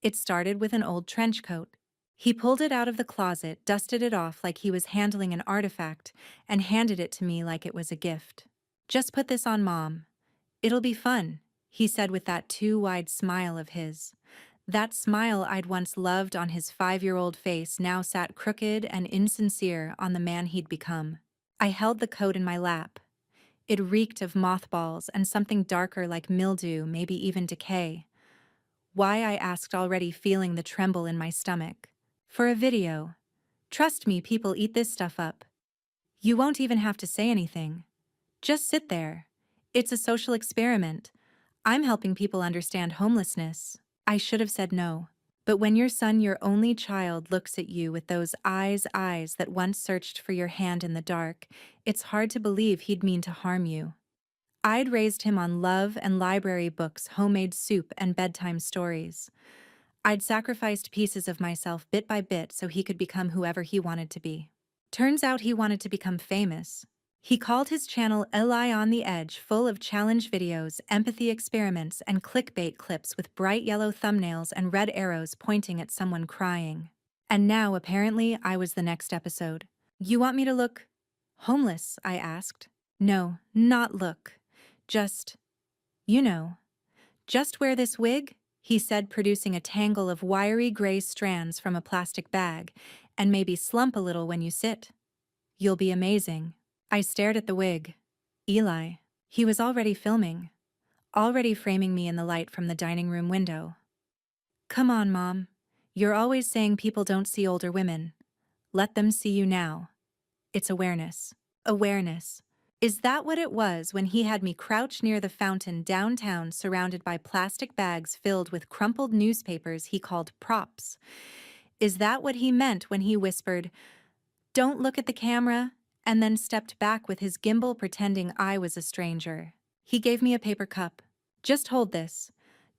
It started with an old trench coat. He pulled it out of the closet, dusted it off like he was handling an artifact, and handed it to me like it was a gift. "Just put this on, Mom. It'll be fun," he said with that too wide smile of his. That smile I'd once loved on his 5-year-old face now sat crooked and insincere on the man he'd become. I held the coat in my lap. It reeked of mothballs and something darker like mildew, maybe even decay. Why, I asked, already feeling the tremble in my stomach. "For a video. Trust me, people eat this stuff up. You won't even have to say anything. Just sit there. It's a social experiment. I'm helping people understand homelessness." I should have said no. But when your son, your only child, looks at you with those eyes that once searched for your hand in the dark, it's hard to believe he'd mean to harm you. I'd raised him on love and library books, homemade soup, and bedtime stories. I'd sacrificed pieces of myself bit by bit so he could become whoever he wanted to be. Turns out he wanted to become famous. He called his channel Eli on the Edge, full of challenge videos, empathy experiments, and clickbait clips with bright yellow thumbnails and red arrows pointing at someone crying. And now, apparently, I was the next episode. "You want me to look homeless?" I asked. "No, not look. Just, you know, just wear this wig," he said, producing a tangle of wiry gray strands from a plastic bag, "and maybe slump a little when you sit. You'll be amazing." I stared at the wig. Eli. He was already filming. Already framing me in the light from the dining room window. "Come on, Mom. You're always saying people don't see older women. Let them see you now. It's awareness." Awareness. Is that what it was when he had me crouch near the fountain downtown, surrounded by plastic bags filled with crumpled newspapers he called props? Is that what he meant when he whispered, "Don't look at the camera," and then stepped back with his gimbal pretending I was a stranger? He gave me a paper cup. "Just hold this.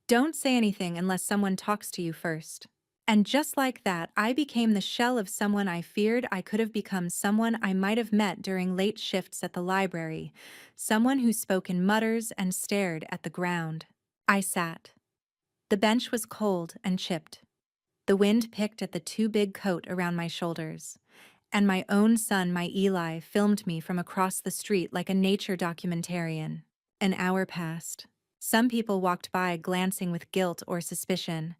Don't say anything unless someone talks to you first." And just like that, I became the shell of someone I feared I could have become, someone I might have met during late shifts at the library, someone who spoke in mutters and stared at the ground. I sat. The bench was cold and chipped. The wind picked at the too big coat around my shoulders. And my own son, my Eli, filmed me from across the street like a nature documentarian. An hour passed. Some people walked by, glancing with guilt or suspicion.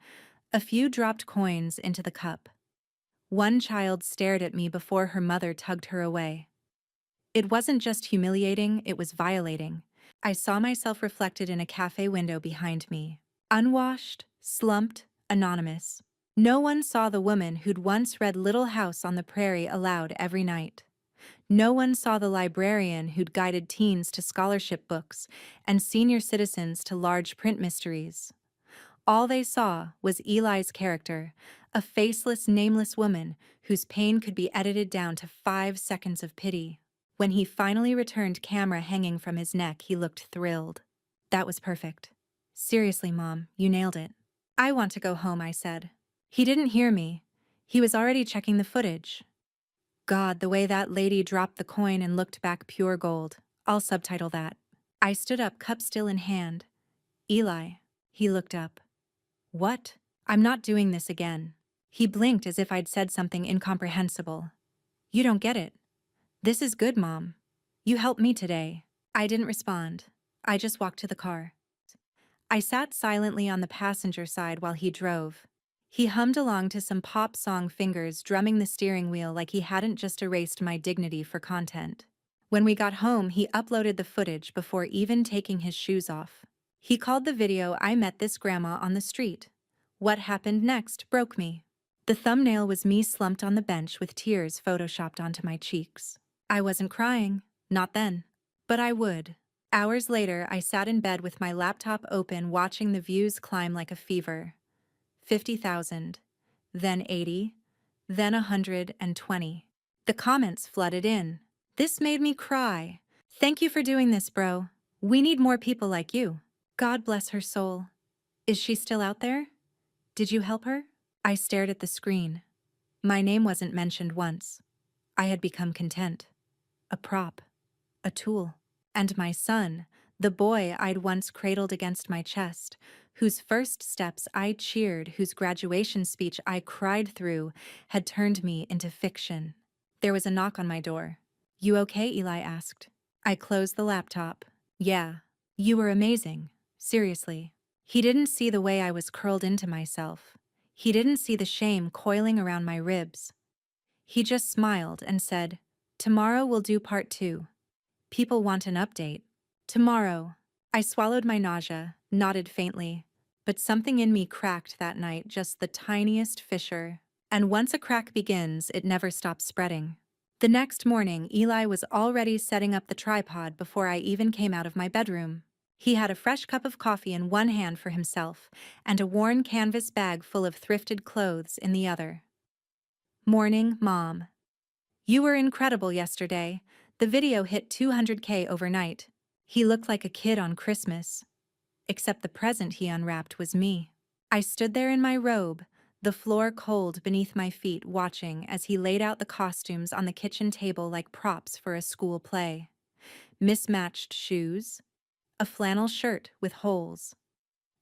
A few dropped coins into the cup. One child stared at me before her mother tugged her away. It wasn't just humiliating, it was violating. I saw myself reflected in a cafe window behind me. Unwashed, slumped, anonymous. No one saw the woman who'd once read Little House on the Prairie aloud every night. No one saw the librarian who'd guided teens to scholarship books and senior citizens to large print mysteries. All they saw was Eli's character, a faceless, nameless woman whose pain could be edited down to 5 seconds of pity. When he finally returned, camera hanging from his neck, he looked thrilled. "That was perfect. Seriously, Mom, you nailed it." "I want to go home," I said. He didn't hear me. He was already checking the footage. God, the way that lady dropped the coin and looked back, pure gold. I'll subtitle that. I stood up, cup still in hand. "Eli." He looked up. "What?" "I'm not doing this again." He blinked as if I'd said something incomprehensible. "You don't get it. This is good, Mom. You helped me today." I didn't respond. I just walked to the car. I sat silently on the passenger side while he drove. He hummed along to some pop song, fingers drumming the steering wheel like he hadn't just erased my dignity for content. When we got home, he uploaded the footage before even taking his shoes off. He called the video "I Met This Grandma on the Street." What happened next broke me. The thumbnail was me slumped on the bench with tears photoshopped onto my cheeks. I wasn't crying, not then. But I would. Hours later, I sat in bed with my laptop open, watching the views climb like a fever. 50,000, then 80, then 120. The comments flooded in. This made me cry. "Thank you for doing this, bro. We need more people like you. God bless her soul. Is she still out there? Did you help her?" I stared at the screen. My name wasn't mentioned once. I had become content. A prop. A tool. And my son, the boy I'd once cradled against my chest, whose first steps I cheered, whose graduation speech I cried through, had turned me into fiction. There was a knock on my door. "You okay?" Eli asked. I closed the laptop. "Yeah. You were amazing. Seriously." He didn't see the way I was curled into myself. He didn't see the shame coiling around my ribs. He just smiled and said, "Tomorrow we'll do part 2. People want an update." Tomorrow. I swallowed my nausea, nodded faintly. But something in me cracked that night, just the tiniest fissure. And once a crack begins, it never stops spreading. The next morning, Eli was already setting up the tripod before I even came out of my bedroom. He had a fresh cup of coffee in one hand for himself and a worn canvas bag full of thrifted clothes in the other. "Morning, Mom. You were incredible yesterday. The video hit 200K overnight." He looked like a kid on Christmas. Except the present he unwrapped was me. I stood there in my robe, the floor cold beneath my feet, watching as he laid out the costumes on the kitchen table like props for a school play. Mismatched shoes, a flannel shirt with holes,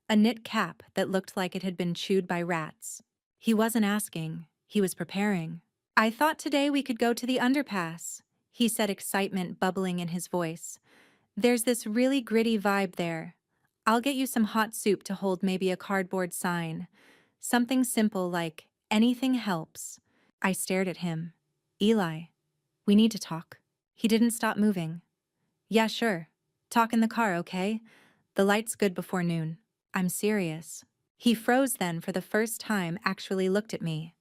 a knit cap that looked like it had been chewed by rats. He wasn't asking, he was preparing. "I thought today we could go to the underpass," he said, excitement bubbling in his voice. "There's this really gritty vibe there. I'll get you some hot soup to hold, maybe a cardboard sign. Something simple like, 'Anything helps.'" I stared at him. "Eli, we need to talk." He didn't stop moving. "Yeah, sure. Talk in the car, okay? The light's good before noon." "I'm serious." He froze, then for the first time actually looked at me.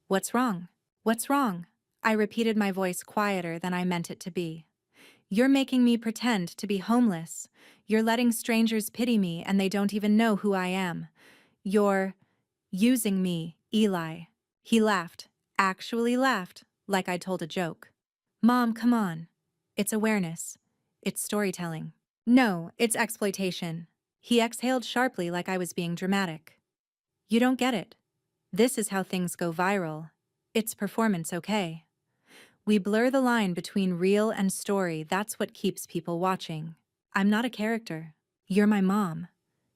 "What's wrong? What's wrong?" I repeated, my voice quieter than I meant it to be. "You're making me pretend to be homeless. You're letting strangers pity me and they don't even know who I am. You're using me, Eli." He laughed, actually laughed, like I'd told a joke. "Mom, come on. It's awareness. It's storytelling." "No, it's exploitation." He exhaled sharply like I was being dramatic. "You don't get it. This is how things go viral. It's performance, okay? We blur the line between real and story. That's what keeps people watching. I'm not a character. You're my mom.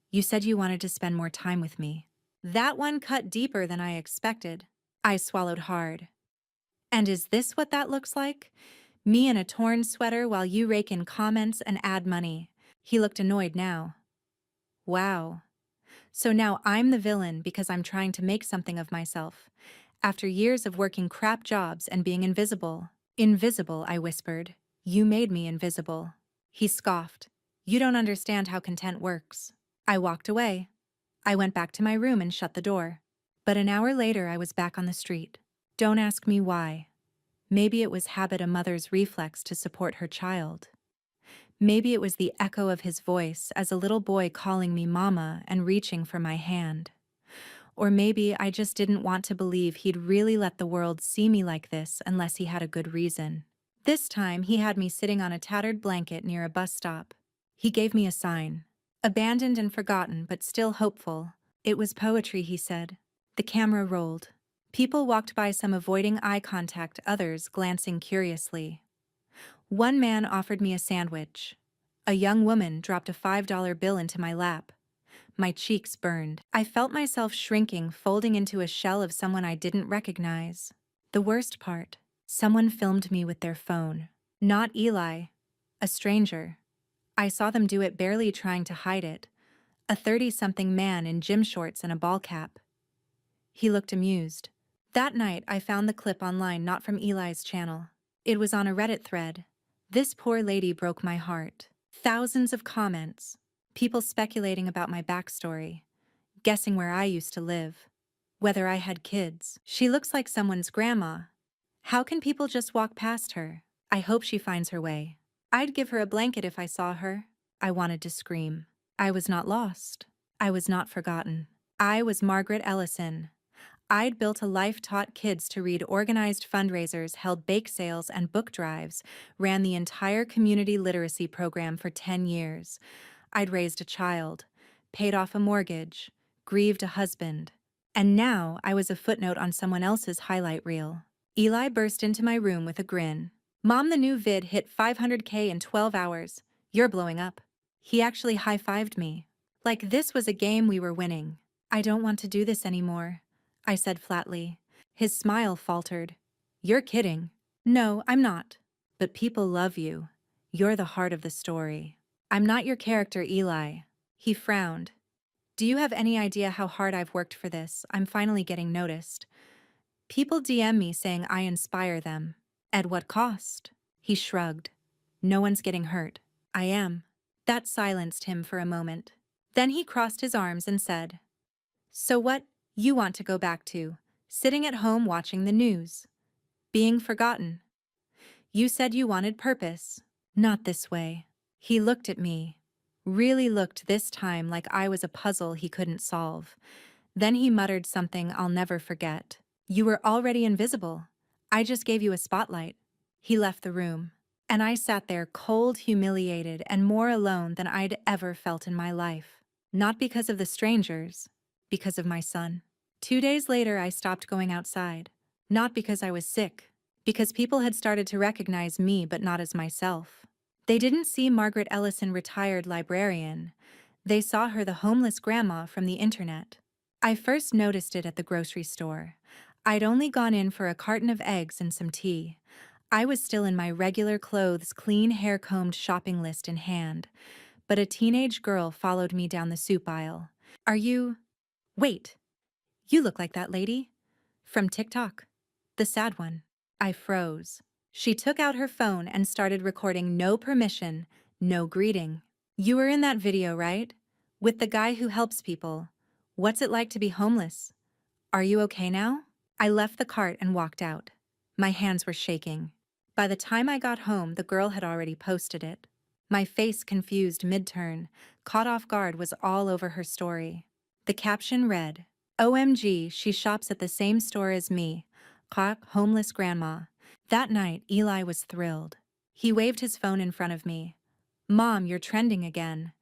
You said you wanted to spend more time with me." That one cut deeper than I expected. I swallowed hard. "And is this what that looks like? Me in a torn sweater while you rake in comments and add money." He looked annoyed now. "Wow. So now I'm the villain because I'm trying to make something of myself. After years of working crap jobs and being invisible." "Invisible," I whispered. "You made me invisible." He scoffed. "You don't understand how content works." I walked away. I went back to my room and shut the door. But an hour later I was back on the street. Don't ask me why. Maybe it was habit, a mother's reflex to support her child. Maybe it was the echo of his voice as a little boy calling me mama and reaching for my hand. Or maybe I just didn't want to believe he'd really let the world see me like this unless he had a good reason. This time he had me sitting on a tattered blanket near a bus stop. He gave me a sign. Abandoned and forgotten, but still hopeful. It was poetry, he said. The camera rolled. People walked by, some avoiding eye contact, others glancing curiously. One man offered me a sandwich. A young woman dropped a $5 bill into my lap. My cheeks burned. I felt myself shrinking, folding into a shell of someone I didn't recognize. The worst part, someone filmed me with their phone. Not Eli. A stranger. I saw them do it, barely trying to hide it. A 30-something man in gym shorts and a ball cap. He looked amused. That night I found the clip online, not from Eli's channel. It was on a Reddit thread. This poor lady broke my heart. Thousands of comments. People speculating about my backstory. Guessing where I used to live. Whether I had kids. She looks like someone's grandma. How can people just walk past her? I hope she finds her way. I'd give her a blanket if I saw her. I wanted to scream. I was not lost. I was not forgotten. I was Margaret Ellison. I'd built a life, taught kids to read, organized fundraisers, held bake sales and book drives, ran the entire community literacy program for 10 years. I'd raised a child, paid off a mortgage, grieved a husband. And now I was a footnote on someone else's highlight reel. Eli burst into my room with a grin. "Mom, the new vid hit 500K in 12 hours. You're blowing up." He actually high-fived me. Like this was a game we were winning. I don't want to do this anymore, I said flatly. His smile faltered. You're kidding. No, I'm not. But people love you. You're the heart of the story. I'm not your character, Eli. He frowned. Do you have any idea how hard I've worked for this? I'm finally getting noticed. People DM me saying I inspire them. At what cost? He shrugged. No one's getting hurt. I am. That silenced him for a moment. Then he crossed his arms and said, So what you want to go back to? Sitting at home watching the news. Being forgotten. You said you wanted purpose. Not this way. He looked at me. Really looked this time like I was a puzzle he couldn't solve. Then he muttered something I'll never forget. You were already invisible. I just gave you a spotlight. He left the room. And I sat there cold, humiliated, and more alone than I'd ever felt in my life. Not because of the strangers, because of my son. 2 days later, I stopped going outside. Not because I was sick, because people had started to recognize me but not as myself. They didn't see Margaret Ellison, retired librarian. They saw her, the homeless grandma from the internet. I first noticed it at the grocery store. I'd only gone in for a carton of eggs and some tea. I was still in my regular clothes, clean hair-combed shopping list in hand. But a teenage girl followed me down the soup aisle. Are you... Wait, you look like that lady? From TikTok. The sad one. I froze. She took out her phone and started recording. No permission, no greeting. You were in that video, right? With the guy who helps people. What's it like to be homeless? Are you okay now? I left the cart and walked out. My hands were shaking. By the time I got home, the girl had already posted it. My face, confused mid-turn, caught off guard, was all over her story. The caption read, OMG, she shops at the same store as me. Homeless grandma. That night, Eli was thrilled. He waved his phone in front of me. Mom, you're trending again.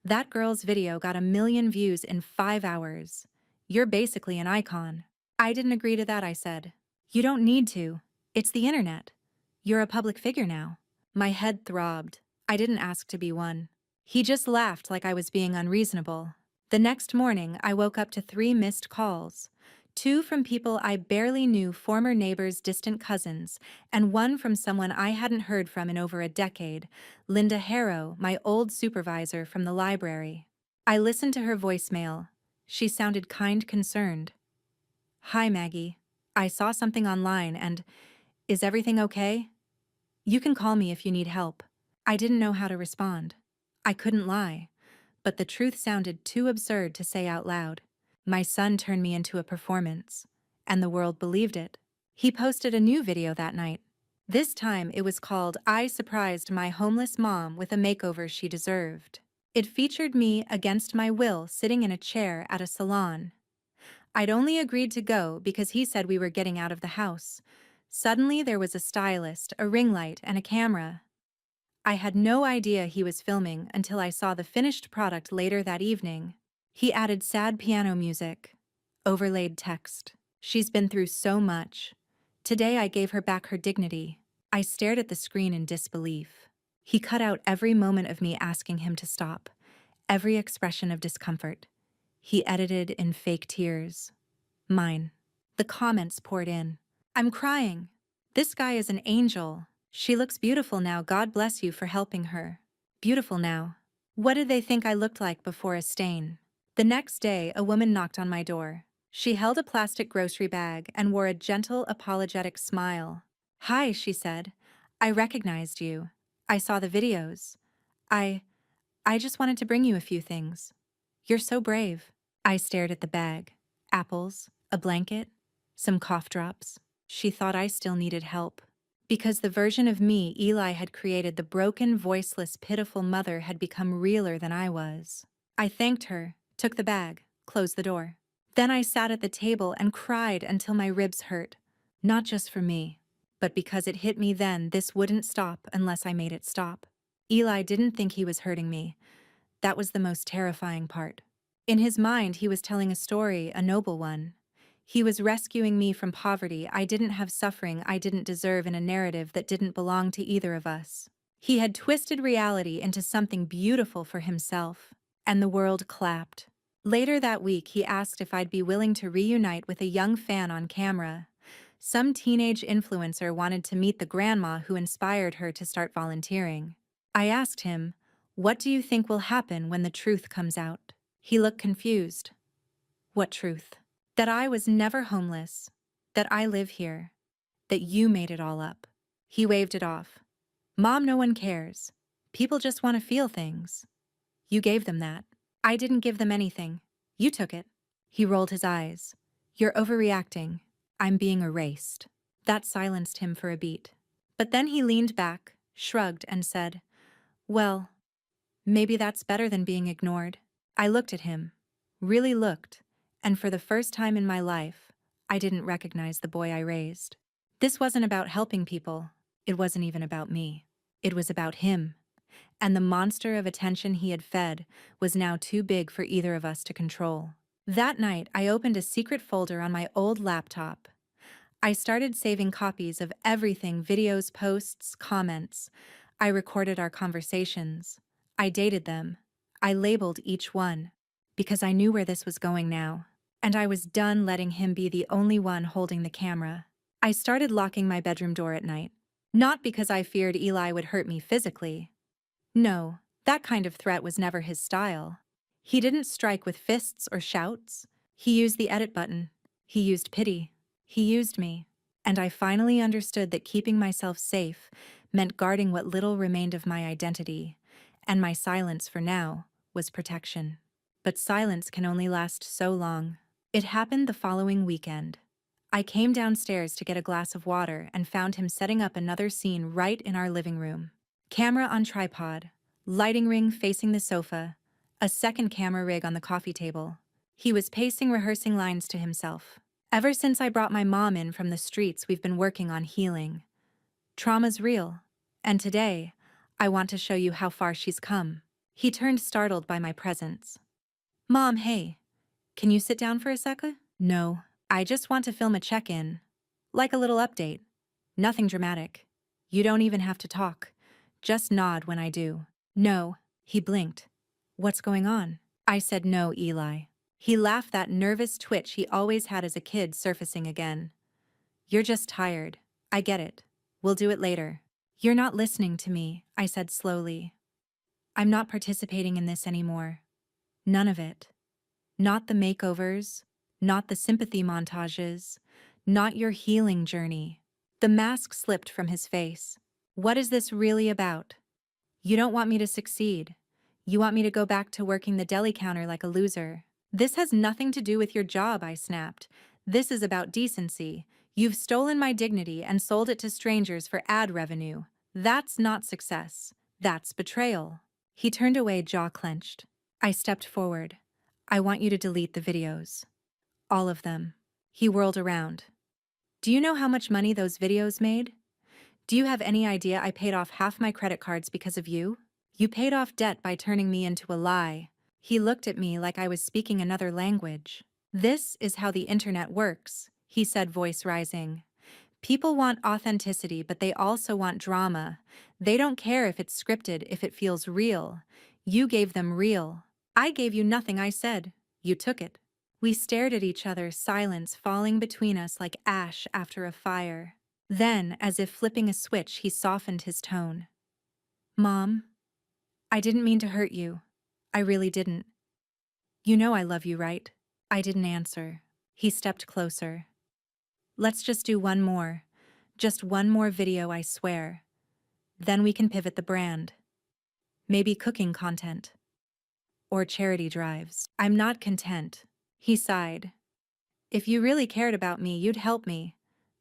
That girl's video got 1 million views in 5 hours. You're basically an icon. I didn't agree to that, I said. You don't need to. It's the internet. You're a public figure now. My head throbbed. I didn't ask to be one. He just laughed like I was being unreasonable. The next morning, I woke up to 3 missed calls. 2 from people I barely knew, former neighbors, distant cousins, and 1 from someone I hadn't heard from in over a decade, Linda Harrow, my old supervisor from the library. I listened to her voicemail. She sounded kind, concerned. Hi, Maggie. I saw something online and... Is everything okay? You can call me if you need help. I didn't know how to respond. I couldn't lie. But the truth sounded too absurd to say out loud. My son turned me into a performance. And the world believed it. He posted a new video that night. This time it was called I Surprised My Homeless Mom with a Makeover She Deserved. It featured me against my will sitting in a chair at a salon. I'd only agreed to go because he said we were getting out of the house. Suddenly there was a stylist, a ring light, and a camera. I had no idea he was filming until I saw the finished product later that evening. He added sad piano music, overlaid text. She's been through so much. Today I gave her back her dignity. I stared at the screen in disbelief. He cut out every moment of me asking him to stop, every expression of discomfort. He edited in fake tears. Mine. The comments poured in. I'm crying. This guy is an angel. She looks beautiful now. God bless you for helping her. Beautiful now. What did they think I looked like before a stain? The next day, a woman knocked on my door. She held a plastic grocery bag and wore a gentle, apologetic smile. Hi, she said. I recognized you. I saw the videos. I just wanted to bring you a few things. You're so brave. I stared at the bag. Apples, a blanket, some cough drops. She thought I still needed help. Because the version of me Eli had created, the broken, voiceless, pitiful mother, had become realer than I was. I thanked her, took the bag, closed the door. Then I sat at the table and cried until my ribs hurt. Not just for me, but because it hit me then this wouldn't stop unless I made it stop. Eli didn't think he was hurting me. That was the most terrifying part. In his mind, he was telling a story, a noble one. He was rescuing me from poverty. I didn't have suffering I didn't deserve in a narrative that didn't belong to either of us. He had twisted reality into something beautiful for himself. and the world clapped. Later that week, he asked if I'd be willing to reunite with a young fan on camera. Some teenage influencer wanted to meet the grandma who inspired her to start volunteering. I asked him, "What do you think will happen when the truth comes out?" He looked confused. "What truth?" "That I was never homeless. That I live here. That you made it all up." He waved it off. "Mom, no one cares. People just want to feel things. You gave them that." "I didn't give them anything. You took it." He rolled his eyes. "You're overreacting. I'm being erased." That silenced him for a beat. But then he leaned back, shrugged, and said, "Well, maybe that's better than being ignored." I looked at him, really looked, and for the first time in my life, I didn't recognize the boy I raised. This wasn't about helping people. It wasn't even about me. It was about him. And the monster of attention he had fed was now too big for either of us to control. That night, I opened a secret folder on my old laptop. I started saving copies of everything: videos, posts, comments. I recorded our conversations. I dated them. I labeled each one. Because I knew where this was going now. And I was done letting him be the only one holding the camera. I started locking my bedroom door at night. Not because I feared Eli would hurt me physically. No, that kind of threat was never his style. He didn't strike with fists or shouts. He used the edit button. He used pity. He used me. And I finally understood that keeping myself safe meant guarding what little remained of my identity, and my silence for now was protection. But silence can only last so long. It happened the following weekend. I came downstairs to get a glass of water and found him setting up another scene right in our living room. Camera on tripod, lighting ring facing the sofa, a second camera rig on the coffee table. He was pacing, rehearsing lines to himself. "Ever since I brought my mom in from the streets, we've been working on healing. Trauma's real, and today, I want to show you how far she's come." He turned, startled by my presence. "Mom, hey, can you sit down for a second?" "No, I just want to film a check-in. Like a little update. Nothing dramatic. You don't even have to talk. Just nod when I do." "No." He blinked. "What's going on?" I said, "No, Eli." He laughed, that nervous twitch he always had as a kid surfacing again. "You're just tired. I get it. We'll do it later." "You're not listening to me," I said slowly. "I'm not participating in this anymore. None of it. Not the makeovers, not the sympathy montages, not your healing journey." The mask slipped from his face. "What is this really about? You don't want me to succeed. You want me to go back to working the deli counter like a loser." "This has nothing to do with your job," I snapped. "This is about decency. You've stolen my dignity and sold it to strangers for ad revenue. That's not success. That's betrayal." He turned away, jaw clenched. I stepped forward. "I want you to delete the videos. All of them." He whirled around. "Do you know how much money those videos made? Do you have any idea I paid off half my credit cards because of you? You paid off debt by turning me into a lie." He looked at me like I was speaking another language. "This is how the internet works," he said, voice rising. "People want authenticity, but they also want drama. They don't care if it's scripted, if it feels real. You gave them real. I gave you nothing," I said. "You took it." We stared at each other, silence falling between us like ash after a fire. Then, as if flipping a switch, he softened his tone. "Mom, I didn't mean to hurt you. I really didn't. You know I love you, right?" I didn't answer. He stepped closer. "Let's just do one more. Just one more video, I swear. Then we can pivot the brand. Maybe cooking content. Or charity drives." "I'm not content." He sighed. "If you really cared about me, you'd help me.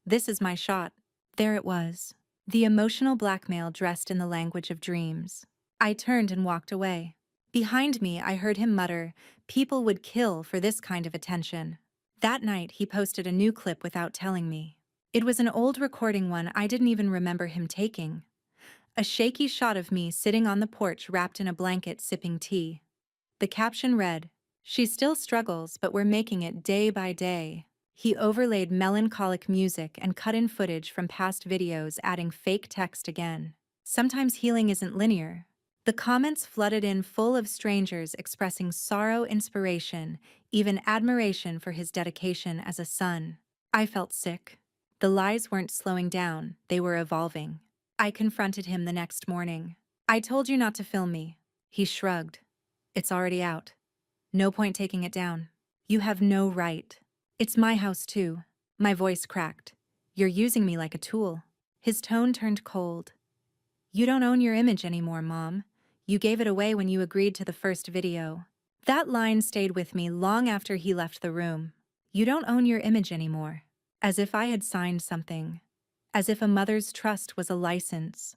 This is my shot." There it was. The emotional blackmail dressed in the language of dreams. I turned and walked away. Behind me, I heard him mutter, "People would kill for this kind of attention." That night, he posted a new clip without telling me. It was an old recording, one I didn't even remember him taking. A shaky shot of me sitting on the porch wrapped in a blanket sipping tea. The caption read, "She still struggles, but we're making it day by day." He overlaid melancholic music and cut in footage from past videos, adding fake text again. "Sometimes healing isn't linear. The comments flooded in full of strangers expressing sorrow, inspiration, even admiration for his dedication as a son. I felt sick. The lies weren't slowing down, they were evolving. I confronted him the next morning. "I told you not to film me." He shrugged. "It's already out. No point taking it down." "You have no right." "It's my house too." My voice cracked. "You're using me like a tool." His tone turned cold. "You don't own your image anymore, Mom. You gave it away when you agreed to the first video." That line stayed with me long after he left the room. "You don't own your image anymore." As if I had signed something. As if a mother's trust was a license.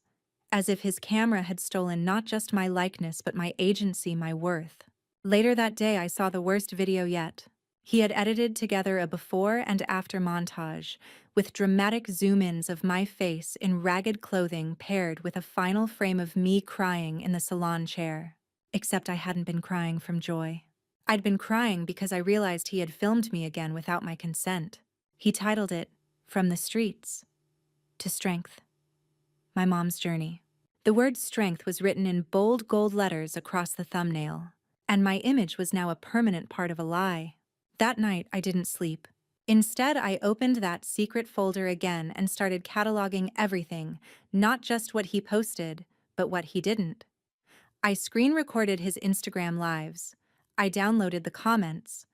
As if his camera had stolen not just my likeness but my agency, my worth. Later that day I saw the worst video yet. He had edited together a before and after montage, with dramatic zoom-ins of my face in ragged clothing paired with a final frame of me crying in the salon chair. Except I hadn't been crying from joy. I'd been crying because I realized he had filmed me again without my consent. He titled it, "From the Streets to Strength. My Mom's Journey." The word strength was written in bold gold letters across the thumbnail, and my image was now a permanent part of a lie. That night, I didn't sleep. Instead, I opened that secret folder again and started cataloging everything, not just what he posted, but what he didn't. I screen recorded his Instagram lives. I downloaded the comments.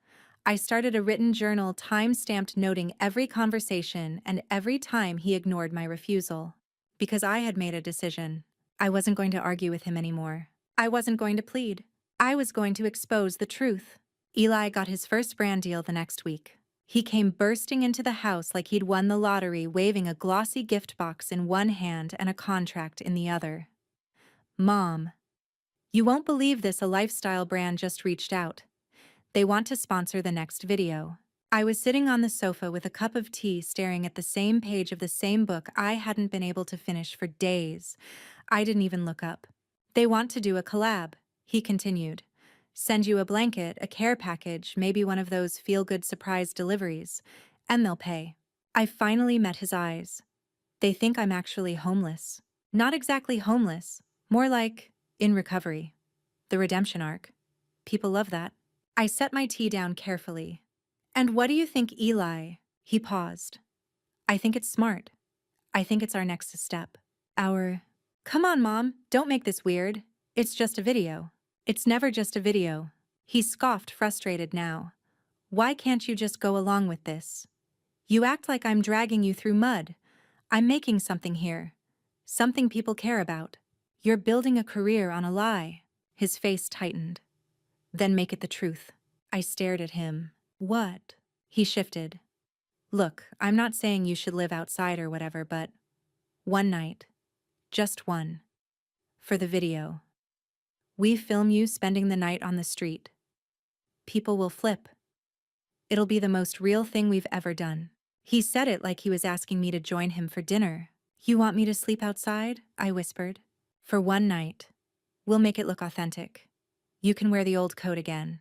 I started a written journal time-stamped noting every conversation and every time he ignored my refusal. Because I had made a decision. I wasn't going to argue with him anymore. I wasn't going to plead. I was going to expose the truth. Eli got his first brand deal the next week. He came bursting into the house like he'd won the lottery, waving a glossy gift box in one hand and a contract in the other. "Mom, you won't believe this, a lifestyle brand just reached out. They want to sponsor the next video." I was sitting on the sofa with a cup of tea staring at the same page of the same book I hadn't been able to finish for days. I didn't even look up. "They want to do a collab," he continued. "Send you a blanket, a care package, maybe one of those feel-good surprise deliveries, and they'll pay." I finally met his eyes. "They think I'm actually homeless." Not exactly homeless, more like in recovery. The redemption arc. People love that. I set my tea down carefully. "And what do you think, Eli?" He paused. "I think it's smart. I think it's our next step. Our—" "Come on, Mom, don't make this weird. It's just a video." "It's never just a video." He scoffed, frustrated now. "Why can't you just go along with this? You act like I'm dragging you through mud. I'm making something here. Something people care about. You're building a career on a lie." His face tightened. "Then make it the truth." I stared at him. "What?" He shifted. "Look, I'm not saying you should live outside or whatever, but one night, just one, for the video. We film you spending the night on the street. People will flip. It'll be the most real thing we've ever done." He said it like he was asking me to join him for dinner. "You want me to sleep outside?" I whispered. "For one night. We'll make it look authentic. You can wear the old coat again.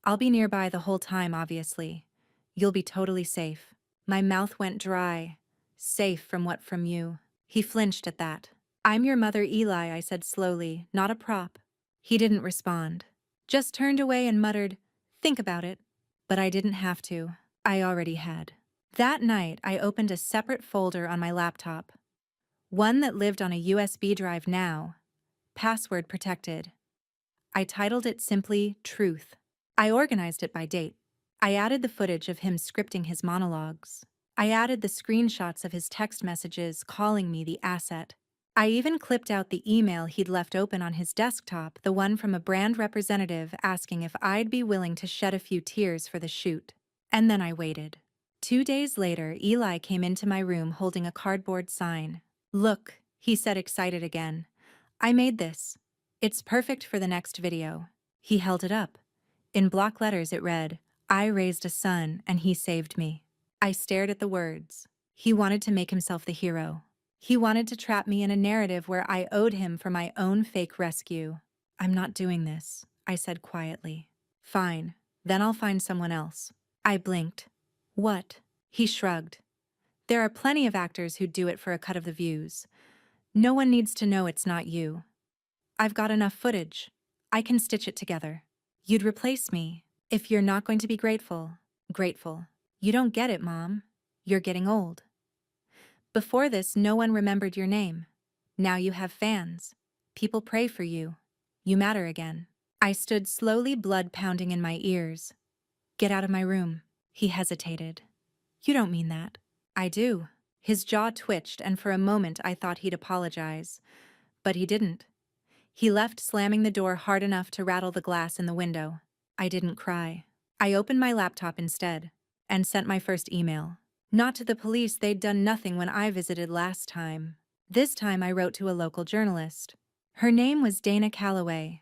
I'll be nearby the whole time, obviously. You'll be totally safe." My mouth went dry. "Safe from what from you?" He flinched at that. "I'm your mother, Eli," I said slowly, "not a prop." He didn't respond. Just turned away and muttered, "Think about it." But I didn't have to. I already had. That night, I opened a separate folder on my laptop. One that lived on a USB drive now. Password protected. I titled it simply Truth. I organized it by date. I added the footage of him scripting his monologues. I added the screenshots of his text messages calling me the asset. I even clipped out the email he'd left open on his desktop, the one from a brand representative asking if I'd be willing to shed a few tears for the shoot. And then I waited. 2 days later, Eli came into my room holding a cardboard sign. "Look," he said, excited again. "I made this. It's perfect for the next video." He held it up. In block letters it read, "I raised a son and he saved me." I stared at the words. He wanted to make himself the hero. He wanted to trap me in a narrative where I owed him for my own fake rescue. "I'm not doing this," I said quietly. "Fine, then I'll find someone else." I blinked. "What?" He shrugged. "There are plenty of actors who'd do it for a cut of the views. No one needs to know it's not you." I've got enough footage. I can stitch it together. You'd replace me. If you're not going to be grateful, grateful. You don't get it, Mom. You're getting old. Before this, no one remembered your name. Now you have fans. People pray for you. You matter again. I stood slowly, blood pounding in my ears. Get out of my room. He hesitated. You don't mean that. I do. His jaw twitched, and for a moment I thought he'd apologize. But he didn't. He left, slamming the door hard enough to rattle the glass in the window. I didn't cry. I opened my laptop instead and sent my first email. Not to the police, they'd done nothing when I visited last time. This time I wrote to a local journalist. Her name was Dana Calloway.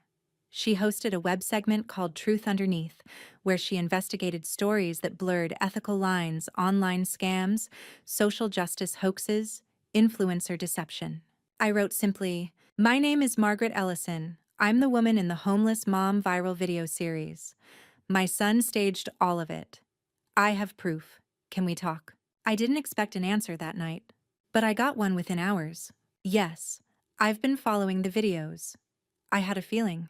She hosted a web segment called Truth Underneath, where she investigated stories that blurred ethical lines, online scams, social justice hoaxes, influencer deception. I wrote simply, "My name is Margaret Ellison. I'm the woman in the homeless mom viral video series. My son staged all of it. I have proof. Can we talk?" I didn't expect an answer that night, but I got one within hours. Yes, I've been following the videos. I had a feeling.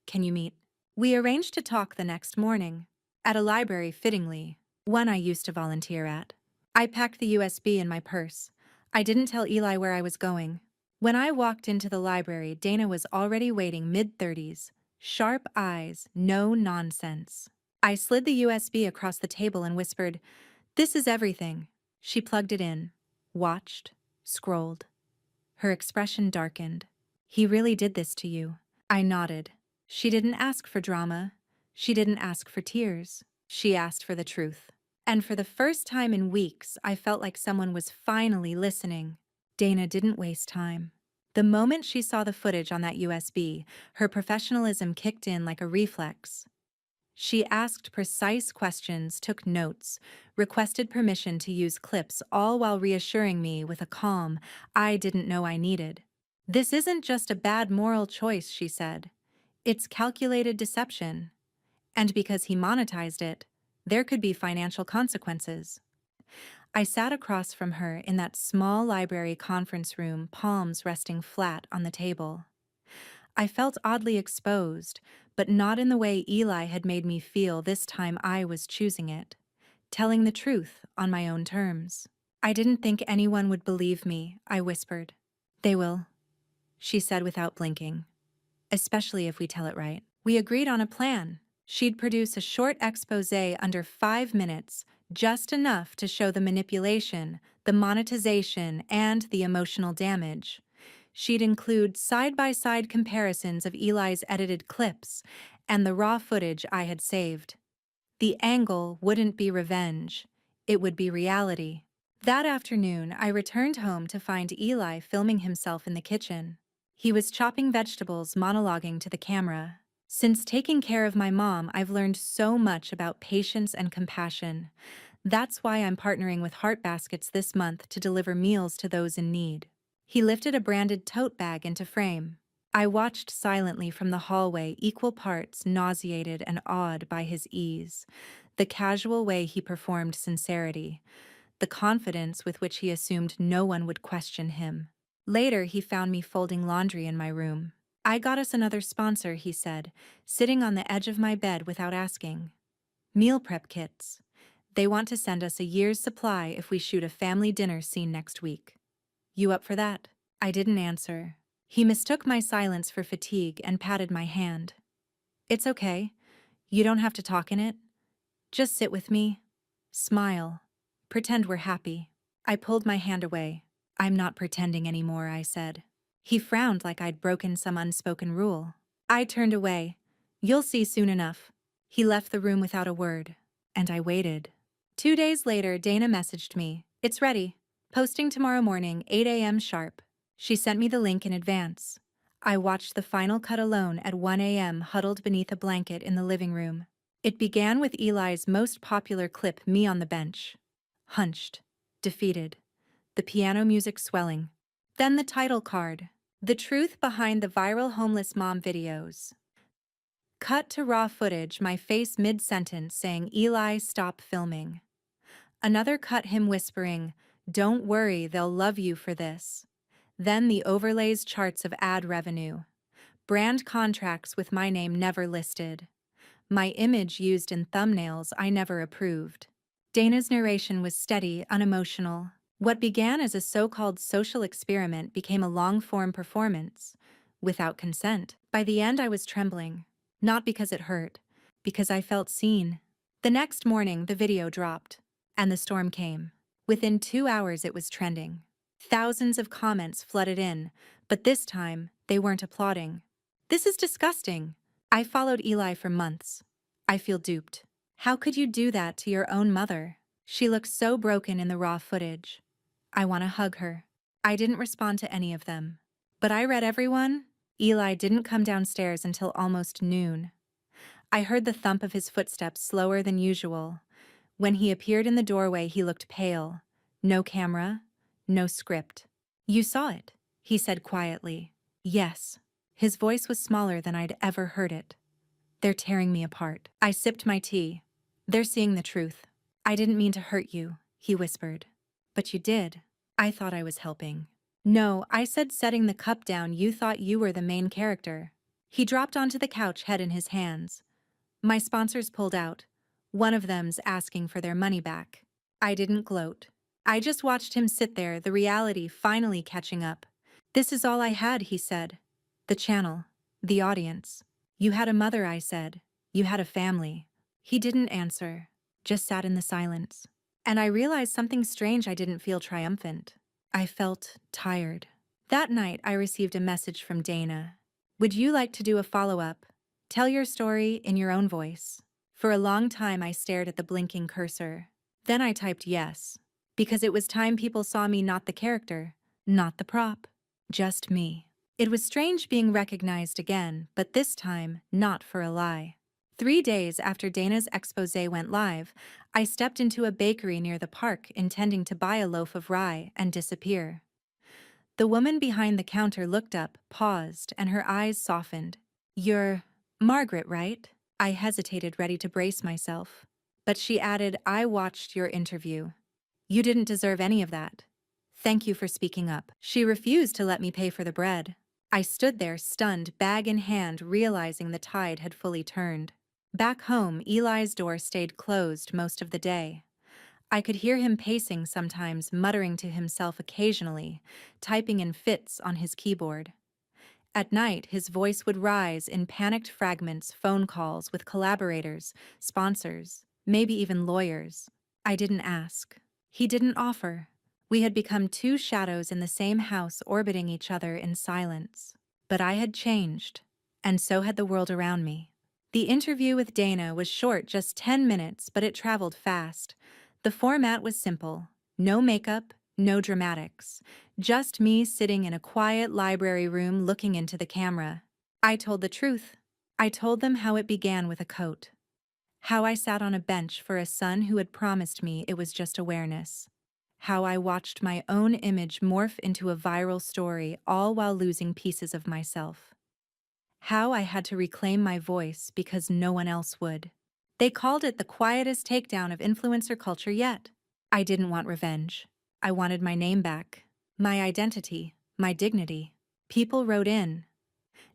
Can you meet? We arranged to talk the next morning, at a library, fittingly, one I used to volunteer at. I packed the USB in my purse. I didn't tell Eli where I was going. When I walked into the library, Dana was already waiting, mid-30s, sharp eyes, no nonsense. I slid the USB across the table and whispered, "This is everything." She plugged it in, watched, scrolled. Her expression darkened. "He really did this to you." I nodded. She didn't ask for drama. She didn't ask for tears. She asked for the truth. And for the first time in weeks, I felt like someone was finally listening. Dana didn't waste time. The moment she saw the footage on that USB, her professionalism kicked in like a reflex. She asked precise questions, took notes, requested permission to use clips, all while reassuring me with a calm I didn't know I needed. "This isn't just a bad moral choice," she said. "It's calculated deception. And because he monetized it, there could be financial consequences." I sat across from her in that small library conference room, palms resting flat on the table. I felt oddly exposed, but not in the way Eli had made me feel. This time I was choosing it, telling the truth on my own terms. "I didn't think anyone would believe me," I whispered. "They will," she said without blinking. "Especially if we tell it right." We agreed on a plan. She'd produce a short expose under 5 minutes, just enough to show the manipulation, the monetization, and the emotional damage. She'd include side-by-side comparisons of Eli's edited clips and the raw footage I had saved. The angle wouldn't be revenge. It would be reality. That afternoon, I returned home to find Eli filming himself in the kitchen. He was chopping vegetables, monologuing to the camera. "Since taking care of my mom, I've learned so much about patience and compassion. That's why I'm partnering with Heart Baskets this month to deliver meals to those in need." He lifted a branded tote bag into frame. I watched silently from the hallway, equal parts nauseated and awed by his ease, the casual way he performed sincerity, the confidence with which he assumed no one would question him. Later, he found me folding laundry in my room. "I got us another sponsor," he said, sitting on the edge of my bed without asking. "Meal prep kits. They want to send us a year's supply if we shoot a family dinner scene next week. You up for that?" I didn't answer. He mistook my silence for fatigue and patted my hand. "It's okay. You don't have to talk in it. Just sit with me. Smile. Pretend we're happy." I pulled my hand away. "I'm not pretending anymore," I said. He frowned like I'd broken some unspoken rule. I turned away. "You'll see soon enough." He left the room without a word, and I waited. 2 days later, Dana messaged me. "It's ready. Posting tomorrow morning, 8 a.m. sharp." She sent me the link in advance. I watched the final cut alone at 1 a.m., huddled beneath a blanket in the living room. It began with Eli's most popular clip, me on the bench, hunched, defeated, the piano music swelling. Then the title card, "The Truth Behind the Viral Homeless Mom Videos." Cut to raw footage, my face mid-sentence saying, "Eli, stop filming." Another cut, him whispering, "Don't worry, they'll love you for this." Then the overlays, charts of ad revenue. brand contracts with my name never listed, my image used in thumbnails I never approved. Dana's narration was steady, unemotional. What began as a so-called social experiment became a long-form performance, without consent. By the end, I was trembling. Not because it hurt, because I felt seen. The next morning, the video dropped, and the storm came. Within 2 hours, it was trending. Thousands of comments flooded in, but this time, they weren't applauding. "This is disgusting." I followed Eli for months. "I feel duped." "How could you do that to your own mother?" She looked so broken in the raw footage. "I want to hug her." I didn't respond to any of them. But I read everyone. Eli didn't come downstairs until almost noon. I heard the thump of his footsteps slower than usual. When he appeared in the doorway, he looked pale. No camera, no script. "You saw it," he said quietly. "Yes." His voice was smaller than I'd ever heard it. "They're tearing me apart." I sipped my tea. "They're seeing the truth." "I didn't mean to hurt you," he whispered. "But you did." I thought I was helping. "No," I said, setting the cup down. "You thought you were the main character." He dropped onto the couch, head in his hands. "My sponsors pulled out. One of them's asking for their money back." I didn't gloat. I just watched him sit there, the reality finally catching up. "This is all I had," he said. "The channel. The audience." "You had a mother," I said. "You had a family." He didn't answer, just sat in the silence. And I realized something strange. I didn't feel triumphant. I felt tired. That night, I received a message from Dana. "Would you like to do a follow-up? Tell your story in your own voice." For a long time, I stared at the blinking cursor. Then I typed yes, because it was time people saw me, not the character, not the prop, just me. It was strange being recognized again, but this time, not for a lie. 3 days after Dana's expose went live, I stepped into a bakery near the park, intending to buy a loaf of rye and disappear. The woman behind the counter looked up, paused, and her eyes softened. "You're Margaret, right?" I hesitated, ready to brace myself. But she added, "I watched your interview. You didn't deserve any of that. Thank you for speaking up." She refused to let me pay for the bread. I stood there, stunned, bag in hand, realizing the tide had fully turned. Back home, Eli's door stayed closed most of the day. I could hear him pacing sometimes, muttering to himself occasionally, typing in fits on his keyboard. At night, his voice would rise in panicked fragments, phone calls with collaborators, sponsors, maybe even lawyers. I didn't ask. He didn't offer. We had become two shadows in the same house, orbiting each other in silence. But I had changed, and so had the world around me. The interview with Dana was short, just 10 minutes, but it traveled fast. The format was simple. No makeup, no dramatics. Just me sitting in a quiet library room looking into the camera. I told the truth. I told them how it began with a coat. How I sat on a bench for a son who had promised me it was just awareness. How I watched my own image morph into a viral story, all while losing pieces of myself. How I had to reclaim my voice because no one else would. They called it the quietest takedown of influencer culture yet. I didn't want revenge. I wanted my name back, my identity, my dignity. People wrote in,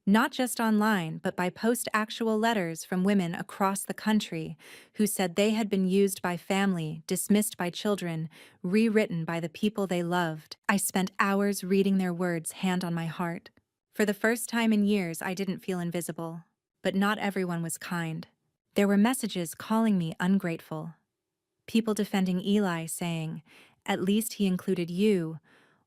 not just online, but by post, actual letters from women across the country who said they had been used by family, dismissed by children, rewritten by the people they loved. I spent hours reading their words, hand on my heart. For the first time in years, I didn't feel invisible. But not everyone was kind. There were messages calling me ungrateful. People defending Eli, saying, "At least he included you,